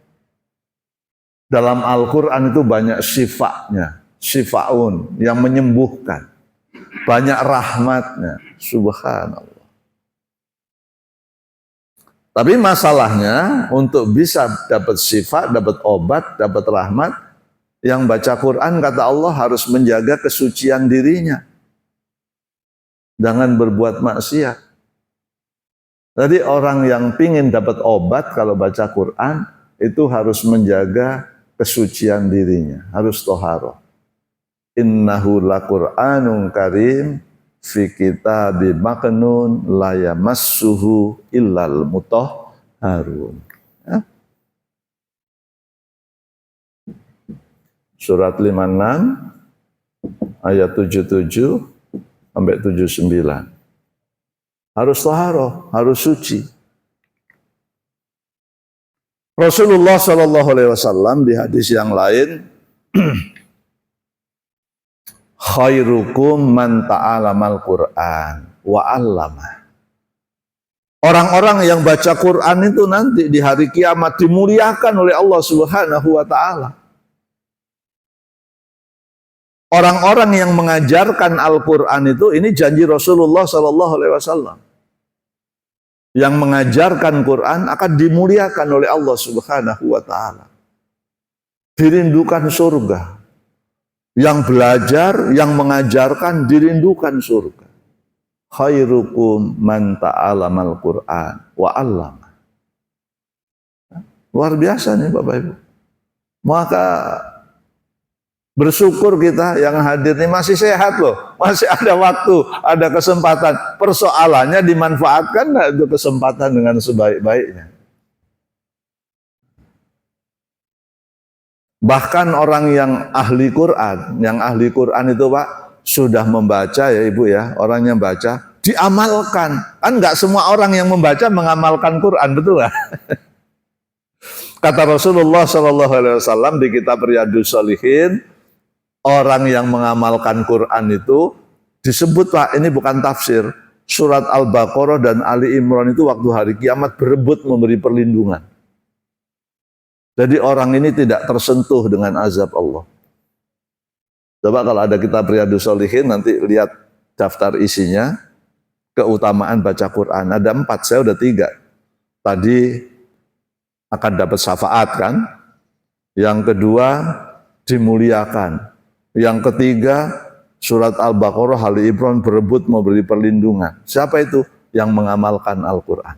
Dalam Al-Qur'an itu banyak sifatnya, sifaun yang menyembuhkan. Banyak rahmatnya. Subhanallah. Tapi masalahnya untuk bisa dapat sifat, dapat obat, dapat rahmat, yang baca Quran kata Allah harus menjaga kesucian dirinya. Jangan berbuat maksiat. Jadi orang yang pingin dapat obat kalau baca Quran itu harus menjaga kesucian dirinya, harus toharoh. Innahu laqur'anun karim fi kitabim maknun la yamassuhu illal mutahharun. Ya. Surat 56 ayat 77 sampai 79. Harus taharah, harus suci. Rasulullah Shallallahu Alaihi Wasallam di hadis yang lain, khairukum man ta'alamal Qur'an wa 'allama. Orang-orang yang baca Quran itu nanti di hari kiamat dimuliakan oleh Allah Subhanahu wa taala. Orang-orang yang mengajarkan Al-Quran itu, ini janji Rasulullah SAW. Yang mengajarkan Quran akan dimuliakan oleh Allah Subhanahu wa Ta'ala. Dirindukan surga. yang belajar, yang mengajarkan dirindukan surga. Khairukum man ta'alamal Qur'an wa 'allam. Luar biasa nih Bapak Ibu. Maka bersyukur kita yang hadir ini masih sehat loh, masih ada waktu, ada kesempatan. Persoalannya dimanfaatkan nggak itu kesempatan dengan sebaik-baiknya. Bahkan orang yang ahli Quran itu Pak sudah membaca ya Ibu ya, orang yang baca diamalkan. Kan nggak semua orang yang membaca mengamalkan Quran, betul nggak? Kata Rasulullah SAW di kitab Riyadhus Shalihin, orang yang mengamalkan Quran itu disebut Pak, ini bukan tafsir. Surat Al-Baqarah dan Ali Imran itu waktu hari kiamat berebut memberi perlindungan. Jadi orang ini tidak tersentuh dengan azab Allah. Coba kalau ada kitab Riyadhus Shalihin nanti lihat daftar isinya, keutamaan baca Quran. Ada 4, saya udah 3. Tadi akan dapat syafaat kan? Yang kedua dimuliakan. Yang ketiga surat Al-Baqarah, Ali Imran berebut memberi perlindungan. Siapa itu? Yang mengamalkan Al-Quran.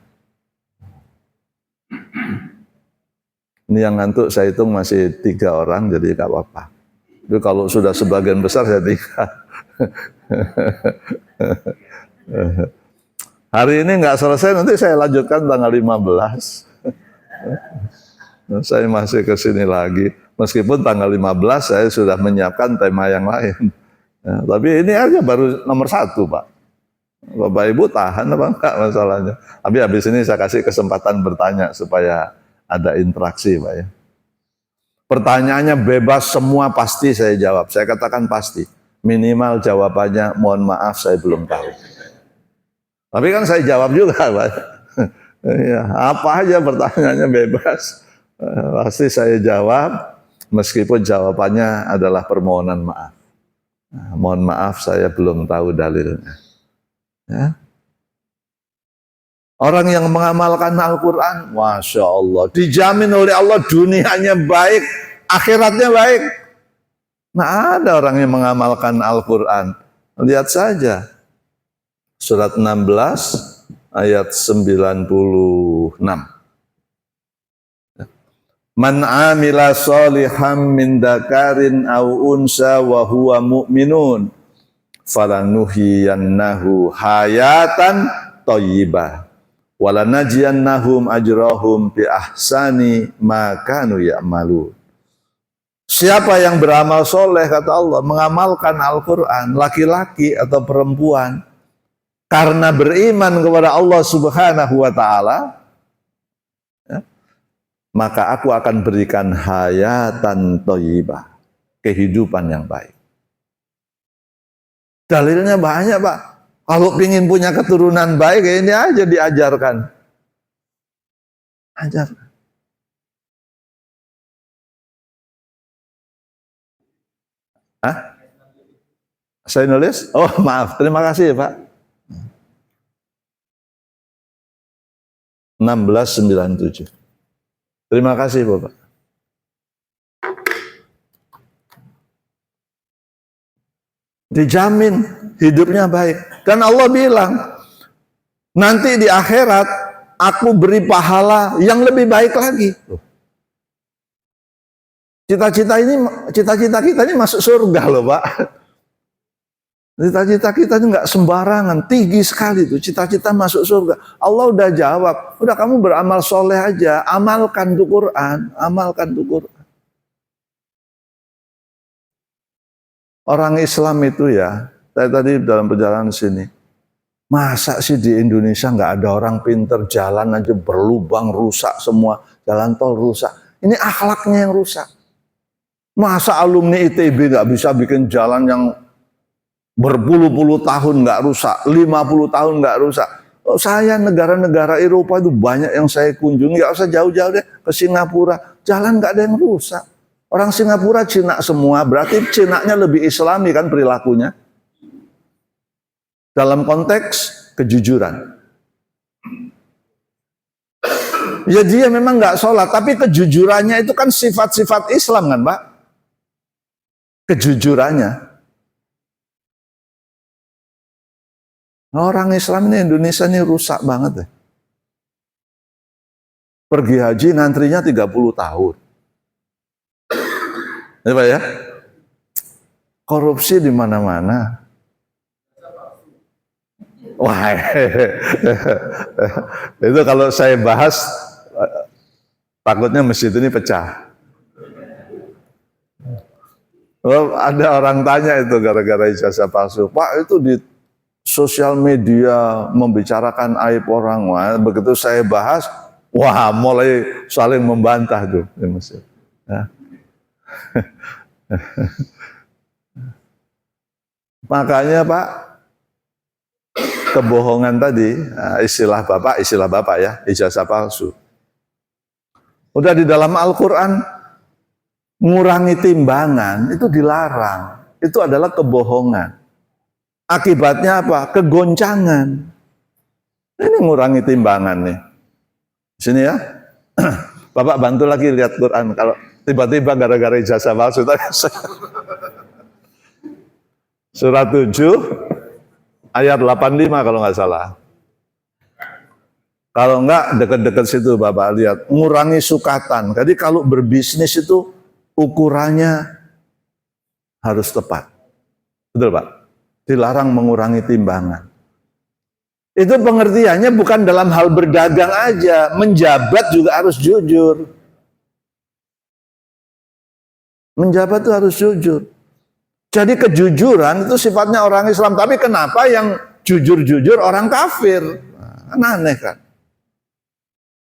Ini yang ngantuk saya hitung masih 3 orang, jadi gak apa-apa. Tapi kalau sudah sebagian besar saya 3. Hari ini nggak selesai, nanti saya lanjutkan tanggal 15. Saya masih ke sini lagi. Meskipun tanggal 15 saya sudah menyiapkan tema yang lain. Ya, tapi ini aja baru nomor 1 Pak. Bapak Ibu tahan apa enggak masalahnya. Tapi habis ini saya kasih kesempatan bertanya supaya ada interaksi Pak ya. Pertanyaannya bebas semua, pasti saya jawab. Saya katakan pasti. Minimal jawabannya mohon maaf saya belum tahu. Tapi kan saya jawab juga Pak. Ya, apa aja pertanyaannya bebas. Pasti saya jawab meskipun jawabannya adalah permohonan maaf. Nah, mohon maaf saya belum tahu dalilnya. Ya. Orang yang mengamalkan Al-Quran, Masya Allah, dijamin oleh Allah dunianya baik, akhiratnya baik. Nah ada orang yang mengamalkan Al-Quran. Lihat saja, surat 16 ayat 96. Man amila soliham min dakarin au unsa wa huwa mu'minun falanuhiyannahu hayatan thayyibah walanajiyannahum ajrahum bi ahsani ma kanu ya'malun. Siapa yang beramal soleh, kata Allah, mengamalkan Al-Quran, laki-laki atau perempuan, karena beriman kepada Allah Subhanahu wa Ta'ala, ya, maka aku akan berikan hayatan thayyibah, kehidupan yang baik. Dalilnya banyak Pak. Kalau ingin punya keturunan baik, ini aja diajarkan. Ajarkan. Hah? Saya nulis? Oh maaf, terima kasih Pak. 1697. Terima kasih Bapak. Dijamin hidupnya baik. Dan Allah bilang, nanti di akhirat aku beri pahala yang lebih baik lagi. Cita-cita kita ini masuk surga loh Pak. Cita-cita kita ini nggak sembarangan, tinggi sekali tuh. Cita-cita masuk surga. Allah udah jawab, udah kamu beramal soleh aja, amalkan tuh Quran, amalkan tuh Quran. Orang Islam itu ya, saya tadi dalam perjalanan sini, masa sih di Indonesia nggak ada orang pinter, jalan aja berlubang, rusak semua, jalan tol rusak. Ini akhlaknya yang rusak. Masa alumni ITB nggak bisa bikin jalan yang berpuluh-puluh tahun nggak rusak, 50 tahun nggak rusak. Oh, saya negara-negara Eropa itu banyak yang saya kunjungi, nggak usah jauh-jauh deh, ke Singapura, jalan nggak ada yang rusak. Orang Singapura Cina semua, berarti Cina-nya lebih Islami kan perilakunya. Dalam konteks kejujuran. Ya dia memang nggak sholat, tapi kejujurannya itu kan sifat-sifat Islam kan Pak. kejujurannya. Orang Islam ini Indonesia ini rusak banget deh. Pergi haji ngantrinya 30 tahun. Ya Pak ya? Korupsi di mana-mana. Wah, itu kalau saya bahas, takutnya masjid ini pecah. Ada orang tanya itu gara-gara ijazah palsu. Pak, itu di sosial media membicarakan aib orang. Wah, begitu saya bahas, wah mulai saling membantah tuh di masjid. Ya. Makanya Pak, kebohongan tadi, istilah bapak ya, ijazah palsu. Udah di dalam Al-Quran, ngurangi timbangan itu dilarang. Itu adalah kebohongan. Akibatnya apa? Kegoncangan. Ini ngurangi timbangan nih. Sini ya. Bapak bantu lagi lihat Quran. Kalau tiba-tiba gara-gara ijazah palsu. Surat 7 ayat 85 kalau nggak salah. Kalau nggak dekat-dekat situ Bapak lihat. Ngurangi sukatan. Jadi kalau berbisnis itu ukurannya harus tepat. Betul Pak? Dilarang mengurangi timbangan. Itu pengertiannya bukan dalam hal berdagang aja. Menjabat juga harus jujur. Menjabat itu harus jujur. Jadi kejujuran itu sifatnya orang Islam. Tapi kenapa yang jujur-jujur orang kafir? Nah, aneh kan?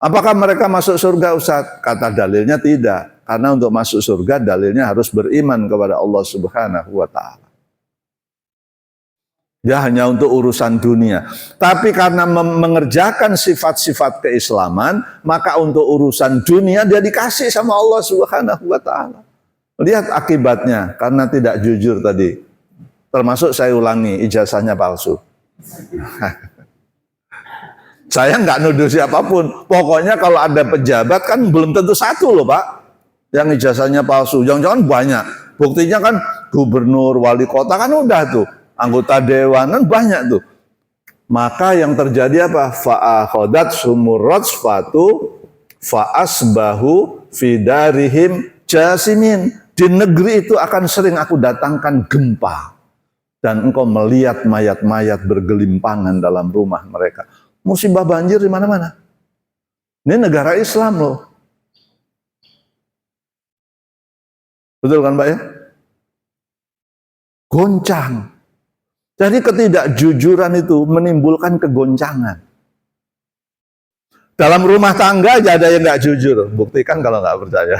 Apakah mereka masuk surga Ustaz? Kata dalilnya tidak. Karena untuk masuk surga dalilnya harus beriman kepada Allah Subhanahu wa Ta'ala. Dia hanya untuk urusan dunia. Tapi karena mengerjakan sifat-sifat keislaman, maka untuk urusan dunia dia dikasih sama Allah Subhanahu wa Ta'ala. Lihat akibatnya karena tidak jujur tadi. Termasuk saya ulangi, ijazahnya palsu. Saya nggak nuduh siapapun. Pokoknya kalau ada pejabat kan belum tentu satu loh Pak. Yang ijazahnya palsu. Jangan-jangan banyak. Buktinya kan gubernur, wali kota kan udah tuh. Anggota dewan kan banyak tuh. Maka yang terjadi apa? Fa'akhodat sumurrat fatu fa'asbahu fidarihim jasimin. Di negeri itu akan sering aku datangkan gempa. Dan engkau melihat mayat-mayat bergelimpangan dalam rumah mereka. Musibah banjir di mana-mana. Ini negara Islam loh. Betul kan Pak ya? Goncang. Jadi ketidakjujuran itu menimbulkan kegoncangan. Dalam rumah tangga aja ada yang nggak jujur. Buktikan kalau nggak percaya.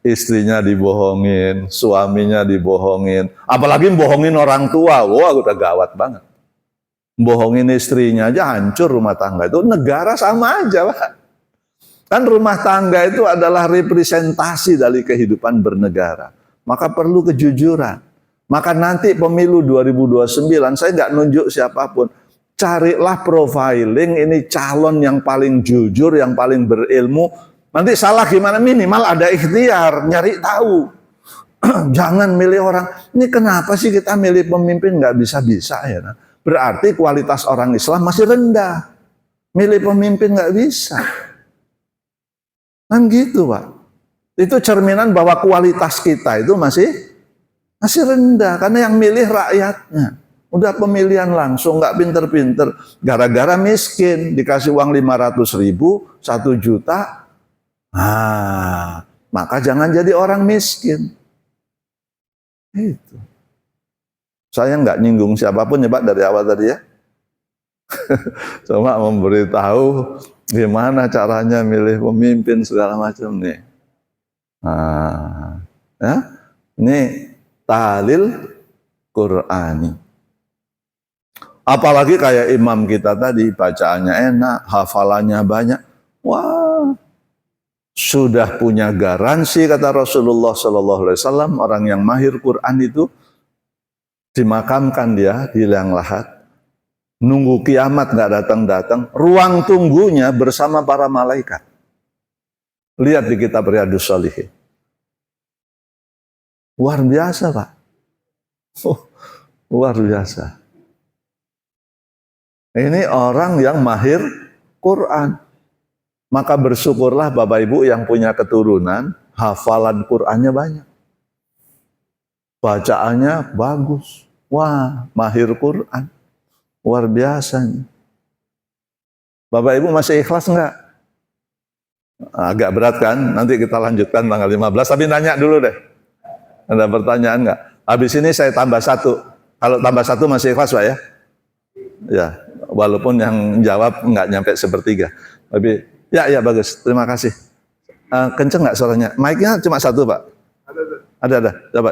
Istrinya dibohongin, suaminya dibohongin. Apalagi bohongin orang tua. Wah udah gawat banget. Bohongin istrinya aja hancur rumah tangga. Itu negara sama aja Pak. Kan rumah tangga itu adalah representasi dari kehidupan bernegara. Maka perlu kejujuran. Maka nanti pemilu 2029 saya nggak nunjuk siapapun. Carilah profiling ini calon yang paling jujur, yang paling berilmu. Nanti salah gimana minimal ada ikhtiar, nyari tahu. Jangan milih orang. Ini kenapa sih kita milih pemimpin nggak bisa-bisa ya? Nah, berarti kualitas orang Islam masih rendah. Milih pemimpin nggak bisa. Kan gitu Pak. Itu cerminan bahwa kualitas kita itu masih rendah. Karena yang milih rakyatnya. Udah pemilihan langsung, nggak pinter-pinter. Gara-gara miskin, dikasih uang 500.000, 1 juta. Nah, maka jangan jadi orang miskin. Itu. Saya nggak nyinggung siapapun ya Pak dari awal tadi ya. Cuma memberitahu gimana caranya milih pemimpin segala macam nih. Nah, ya, ini tahlil Qur'ani. Apalagi kayak imam kita tadi bacaannya enak, hafalannya banyak. Wah, sudah punya garansi kata Rasulullah SAW, orang yang mahir Quran itu dimakamkan dia di liang lahat, nunggu kiamat nggak datang-datang, ruang tunggunya bersama para malaikat. Lihat di kitab Riyadhus Shalihin. Luar biasa, Pak. Luar biasa. Ini orang yang mahir Quran. Maka bersyukurlah Bapak Ibu yang punya keturunan, hafalan Qurannya banyak. Bacaannya bagus. Wah, mahir Quran. Luar biasa. Bapak Ibu masih ikhlas enggak? Agak berat kan? Nanti kita lanjutkan tanggal 15. Tapi nanya dulu deh. Ada pertanyaan enggak? Habis ini saya tambah 1. Kalau tambah 1 masih ikhlas, Pak ya? Ya, walaupun yang jawab enggak nyampe 1/3. Tapi ya bagus. Terima kasih. Kenceng enggak suaranya? Mic-nya cuma 1, Pak? Ada. Coba.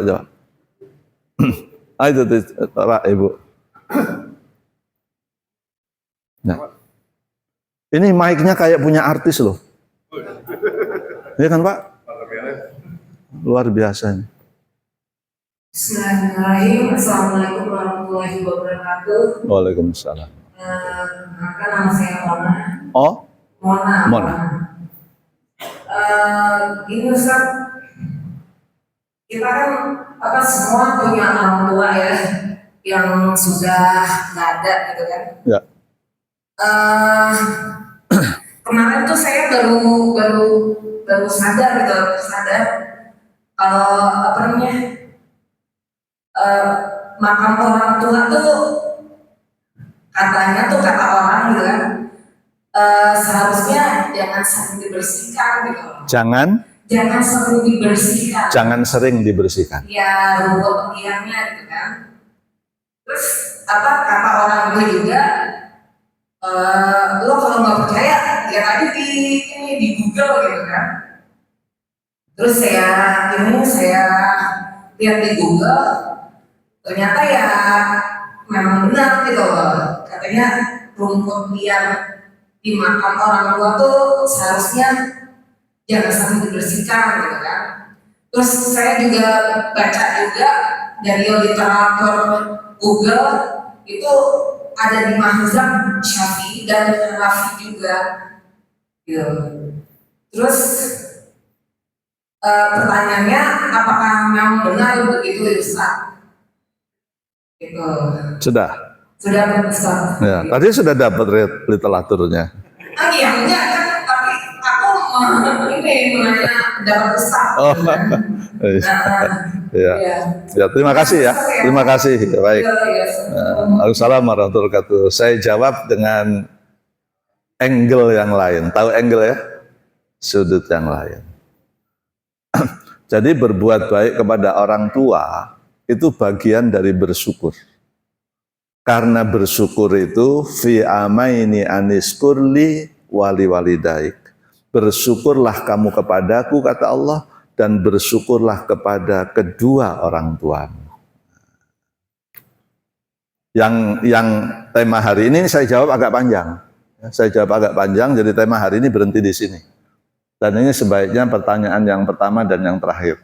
Itu Pak, Ibu. Nah. Ini mic-nya kayak punya artis loh. Iya kan, Pak? Luar biasa. Bismillahirrahmanirrahim. Assalamualaikum warahmatullahi wabarakatuh. Waalaikumsalam. Nama saya Mona. Oh? Mona. Ini Ustaz, kita kan semua punya orang tua ya yang sudah nggak ada gitu kan. Ya. Kemarin tuh saya baru sadar kalau makam orang tua tuh kata orang gitu kan, seharusnya jangan sering dibersihkan gitu. Jangan sering dibersihkan. Ya, rumput pengiangnya gitu kan. Terus kata orang itu juga, lo kalau nggak percaya lihat aja di Google gitu kan. Terus saya lihat di Google, ternyata ya memang benar gitu loh. Katanya rumput liar di makam orang tua tuh seharusnya jangan sampai dibersihkan gitu kan. Terus saya juga baca juga dari literatur Google itu ada di mazhab Syafi'i dan Hanafi juga gitu. Terus pertanyaannya, apakah memang benar begitu Ustaz? Gitu. Sudah Ustaz. Ya, tadi sudah dapat literaturnya. Iya, enggak kan, tapi aku menanya dapat Ustaz. Oh. Ya, terima kasih ya. Terima kasih. Baik. Assalamualaikum warahmatullahi wabarakatuh. Saya jawab dengan angle yang lain. Tahu angle ya? Sudut yang lain. Jadi berbuat baik kepada orang tua itu bagian dari bersyukur. Karena bersyukur itu fi amaini aniskurli wali walidaik. Bersyukurlah kamu kepadaku kata Allah, dan bersyukurlah kepada kedua orang tuamu. Yang tema hari ini saya jawab agak panjang. Jadi tema hari ini berhenti di sini. Dan ini sebaiknya pertanyaan yang pertama dan yang terakhir.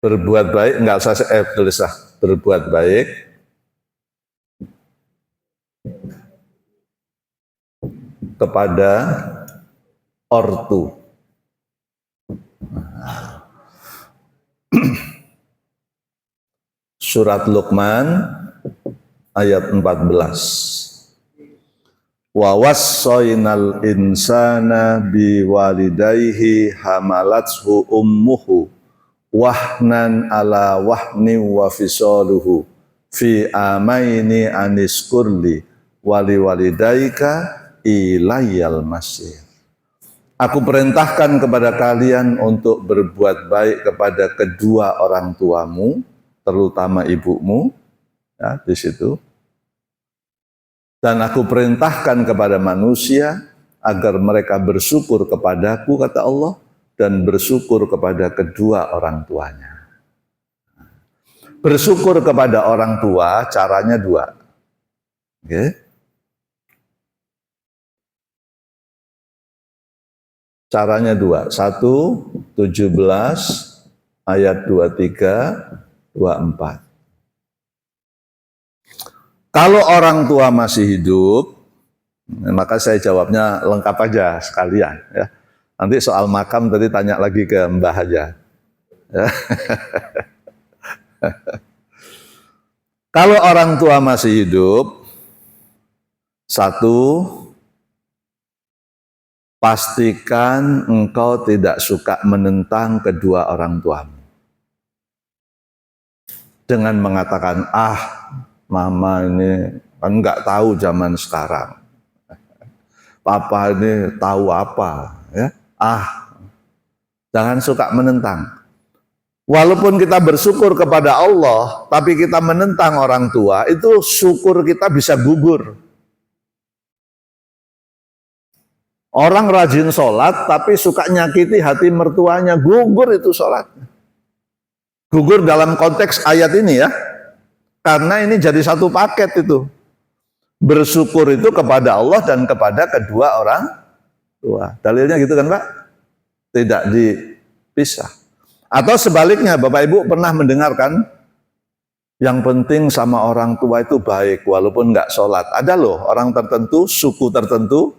Berbuat baik, enggak usah tulis lah. Berbuat baik kepada ortu. Surat Luqman ayat 14. Wa wassaynal insana biwalidayhi hamalathu ummuhu wahnan ala wahni wa fisaluhu fi amaini aniskurli wali walidaika ilayyal masir. Aku perintahkan kepada kalian untuk berbuat baik kepada kedua orang tuamu, terutama ibumu, ya, di situ. Dan aku perintahkan kepada manusia agar mereka bersyukur kepadaku, kata Allah, dan bersyukur kepada kedua orang tuanya. Bersyukur kepada orang tua caranya 2. Okay. Caranya 2. 1, 17 ayat 23, 24. Kalau orang tua masih hidup, Maka saya jawabnya lengkap aja sekalian ya. Nanti soal makam tadi tanya lagi ke Mbah aja. Ya. Kalau orang tua masih hidup, satu, pastikan engkau tidak suka menentang kedua orang tuamu. Dengan mengatakan, mama ini kan nggak tahu zaman sekarang. Papa ini tahu apa, ya? Jangan suka menentang. Walaupun kita bersyukur kepada Allah, tapi kita menentang orang tua, itu syukur kita bisa gugur. Orang rajin sholat, tapi suka nyakiti hati mertuanya, gugur itu sholatnya. Gugur dalam konteks ayat ini ya, karena ini jadi satu paket itu. Bersyukur itu kepada Allah dan kepada kedua orang tua. Dalilnya gitu kan Pak? Tidak dipisah. Atau sebaliknya, Bapak Ibu pernah mendengarkan yang penting sama orang tua itu baik walaupun nggak sholat. Ada loh orang tertentu, suku tertentu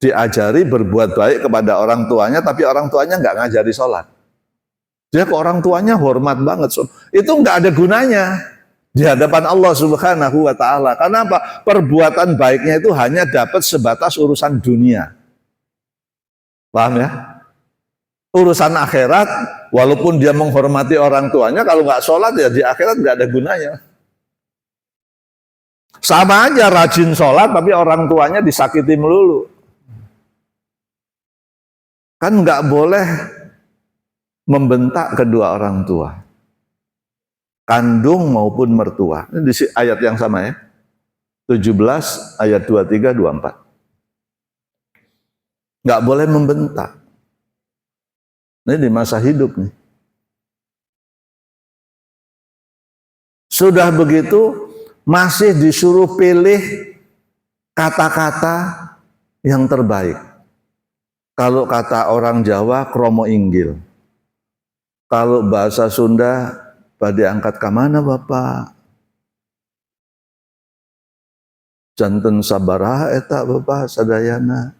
diajari berbuat baik kepada orang tuanya, tapi orang tuanya nggak ngajari sholat. Dia ke orang tuanya hormat banget. Itu nggak ada gunanya di hadapan Allah Subhanahu wa Ta'ala. Karena apa? Perbuatan baiknya itu hanya dapat sebatas urusan dunia. Paham ya? Urusan akhirat, walaupun dia menghormati orang tuanya, kalau nggak sholat ya di akhirat nggak ada gunanya. Sama aja rajin sholat, tapi orang tuanya disakiti melulu. Kan nggak boleh membentak kedua orang tua, kandung maupun mertua. Ini di ayat yang sama ya, 17 ayat 23, 24. Nggak boleh membentak. Ini di masa hidup nih. Sudah begitu masih disuruh pilih kata-kata yang terbaik. Kalau kata orang Jawa, kromo inggil. Kalau bahasa Sunda, badhe angkat ka mana Bapak? Janten sabaraha eta Bapak sadayana.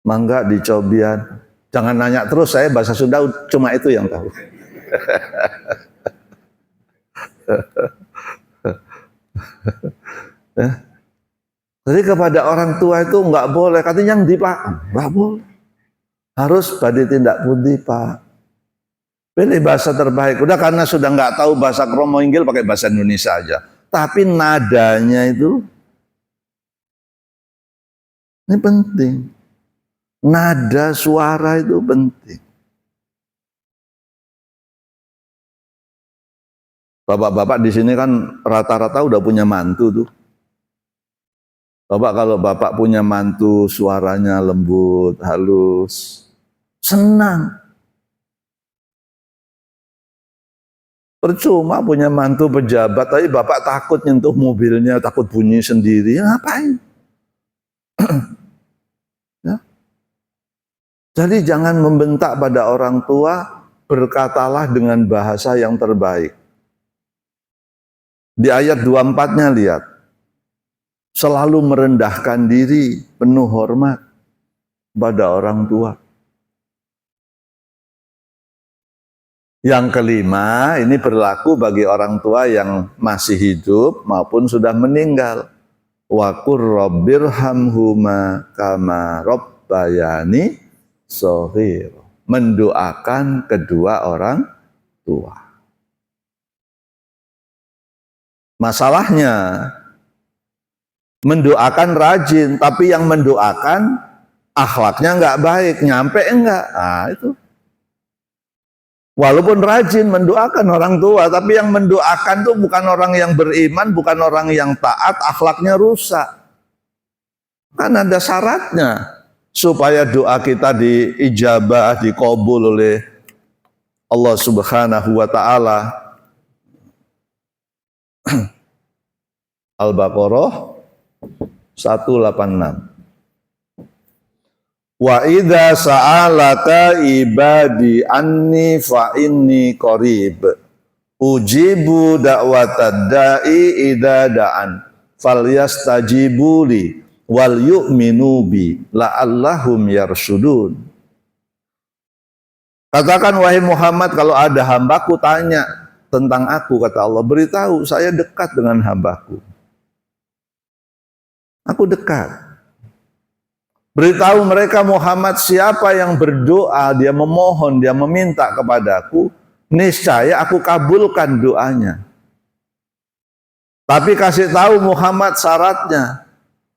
Mangga dicobian. Jangan nanya terus, saya bahasa Sunda cuma itu yang tahu. Jadi kepada orang tua itu nggak boleh, katanya yang di Pak, nggak boleh. Harus badhe tindak pundi Pak. Pilih bahasa terbaik. Udah karena sudah nggak tahu bahasa kromo inggil pakai bahasa Indonesia aja. Tapi nadanya itu ini penting. Nada suara itu penting. Bapak-bapak di sini kan rata-rata udah punya mantu tuh. Bapak kalau bapak punya mantu suaranya lembut, halus, senang. Percuma punya mantu pejabat, tapi bapak takut nyentuh mobilnya, takut bunyi sendiri, ngapain? Ya. Jadi jangan membentak pada orang tua, berkatalah dengan bahasa yang terbaik. Di ayat 24-nya lihat, selalu merendahkan diri, penuh hormat pada orang tua. Yang kelima, ini berlaku bagi orang tua yang masih hidup maupun sudah meninggal. Wa qur rabbirhamhuma kama rabbayani shaghir. Mendoakan kedua orang tua. Masalahnya, mendoakan rajin, tapi yang mendoakan akhlaknya nggak baik, nyampe enggak? Itu. Walaupun rajin mendoakan orang tua, tapi yang mendoakan tuh bukan orang yang beriman, bukan orang yang taat, akhlaknya rusak. Kan ada syaratnya supaya doa kita diijabah, dikabul oleh Allah Subhanahu wa Ta'ala. Al-Baqarah 186. Wa idza sa'alaka ibadi anni fa inni qarib ujibu da'watad da'i idza da'an falyastajibuli wal yu'minu bi la'allahum yarsyudun. Katakan wahai Muhammad, kalau ada hambaku tanya tentang aku, kata Allah, beritahu saya dekat dengan hambaku. Aku dekat. Beritahu mereka Muhammad, siapa yang berdoa, dia memohon, dia meminta kepadaku, niscaya aku kabulkan doanya. Tapi kasih tahu Muhammad syaratnya.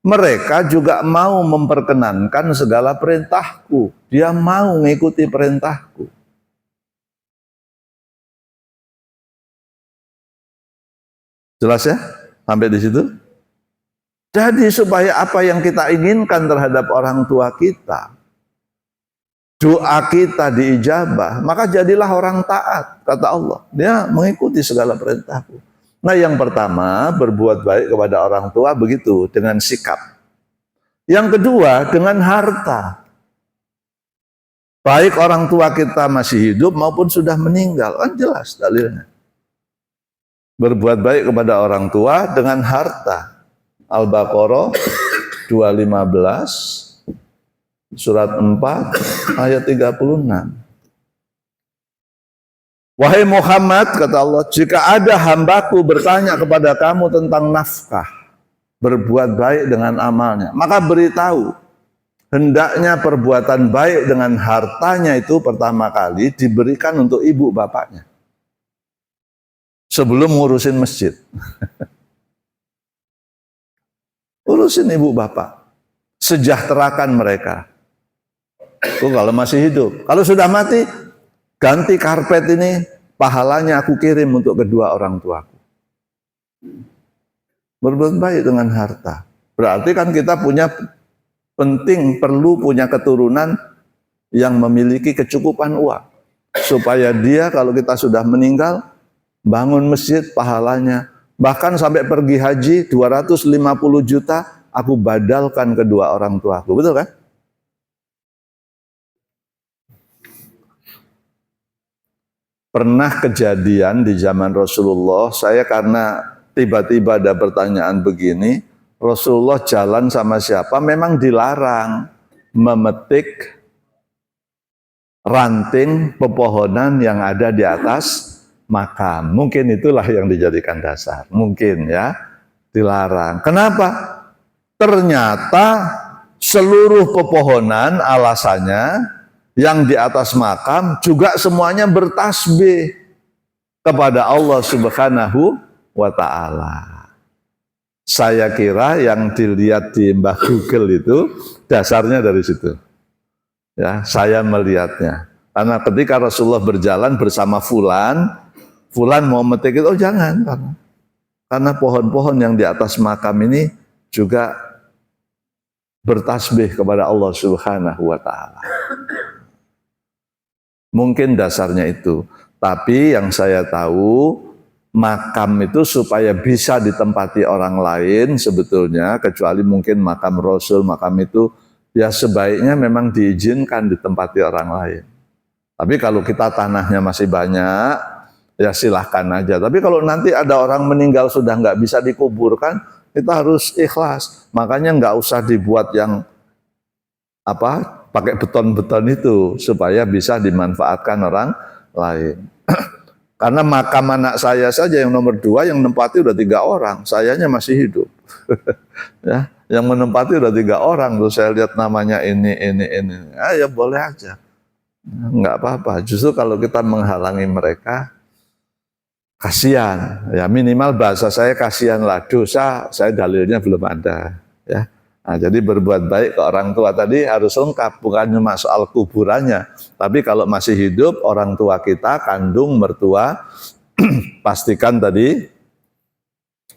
Mereka juga mau memperkenankan segala perintahku. Dia mau mengikuti perintahku. Jelas ya? Sampai di situ? Jadi supaya apa yang kita inginkan terhadap orang tua kita, doa kita diijabah, maka jadilah orang taat, kata Allah. Dia mengikuti segala perintahku. Nah, yang pertama, berbuat baik kepada orang tua begitu, dengan sikap. Yang kedua, dengan harta. Baik orang tua kita masih hidup maupun sudah meninggal, kan jelas dalilnya. Berbuat baik kepada orang tua dengan harta. Al-Baqarah 215, surat 4, ayat 36. Wahai Muhammad, kata Allah, jika ada hambaku bertanya kepada kamu tentang nafkah, berbuat baik dengan amalnya, maka beritahu, hendaknya perbuatan baik dengan hartanya itu pertama kali diberikan untuk ibu bapaknya. Sebelum ngurusin masjid. Urusin ibu bapak. Sejahterakan mereka. Itu kalau masih hidup. Kalau sudah mati, ganti karpet ini, pahalanya aku kirim untuk kedua orang tuaku. Berbuat baik dengan harta. Berarti kan kita perlu punya keturunan yang memiliki kecukupan uang. Supaya dia kalau kita sudah meninggal, bangun masjid pahalanya. Bahkan sampai pergi haji 250 juta aku badalkan kedua orang tuaku. Betul kan? Pernah kejadian di zaman Rasulullah, saya karena tiba-tiba ada pertanyaan begini, Rasulullah jalan sama siapa, memang dilarang memetik ranting pepohonan yang ada di atas makam. Mungkin itulah yang dijadikan dasar. Mungkin ya, dilarang. Kenapa? Ternyata seluruh pepohonan alasannya yang di atas makam juga semuanya bertasbih kepada Allah Subhanahu wa ta'ala. Saya kira yang dilihat di Mbah Google itu dasarnya dari situ. Ya, saya melihatnya. Karena ketika Rasulullah berjalan bersama Fulan mau metik itu, oh jangan. Karena pohon-pohon yang di atas makam ini juga bertasbih kepada Allah Subhanahu wa ta'ala. Mungkin dasarnya itu. Tapi yang saya tahu, makam itu supaya bisa ditempati orang lain sebetulnya, kecuali mungkin makam Rasul, makam itu ya sebaiknya memang diizinkan ditempati orang lain. Tapi kalau kita tanahnya masih banyak, ya silahkan aja. Tapi kalau nanti ada orang meninggal sudah nggak bisa dikuburkan, kita harus ikhlas. Makanya nggak usah dibuat yang pakai beton-beton itu supaya bisa dimanfaatkan orang lain. Karena makam anak saya saja yang nomor 2 yang menempati udah 3 orang, sayanya masih hidup. Ya, yang menempati udah 3 orang tuh, saya lihat namanya ini. Ya boleh aja, nggak apa-apa. Justru kalau kita menghalangi mereka, kasihan. Ya minimal bahasa saya kasihanlah, dosa saya dalilnya belum ada. Ya. Nah, jadi berbuat baik ke orang tua tadi harus lengkap, bukan cuma soal kuburannya. Tapi kalau masih hidup, orang tua kita, kandung, mertua, pastikan tadi,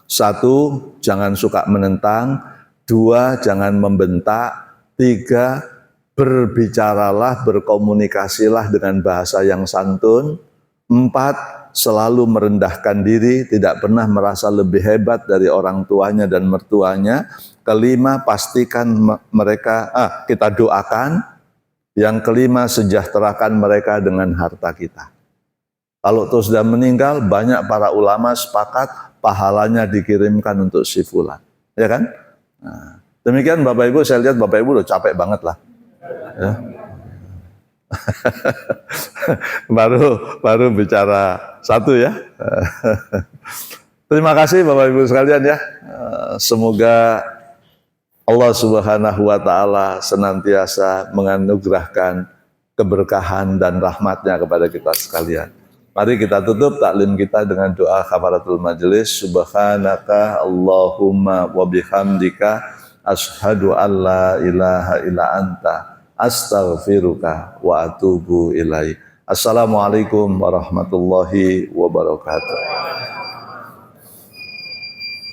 1, jangan suka menentang, 2, jangan membentak, 3, berbicaralah, berkomunikasilah dengan bahasa yang santun, 4, selalu merendahkan diri, tidak pernah merasa lebih hebat dari orang tuanya dan mertuanya. 5, pastikan mereka, kita doakan. Yang 5, sejahterakan mereka dengan harta kita. Kalau sudah meninggal, banyak para ulama sepakat pahalanya dikirimkan untuk si fulan. ya kan? Nah, demikian Bapak Ibu, saya lihat Bapak Ibu udah capek banget lah. Ya. baru bicara satu ya. Terima kasih Bapak Ibu sekalian ya. Semoga Allah Subhanahu wa taala senantiasa menganugerahkan keberkahan dan rahmatnya kepada kita sekalian. Mari kita tutup taklim kita dengan doa kafaratul majelis. Subhanaka Allahumma wa bihamdika asyhadu an la ilaha illa anta astaghfiruka wa atubu ilaik. Assalamualaikum warahmatullahi wabarakatuh.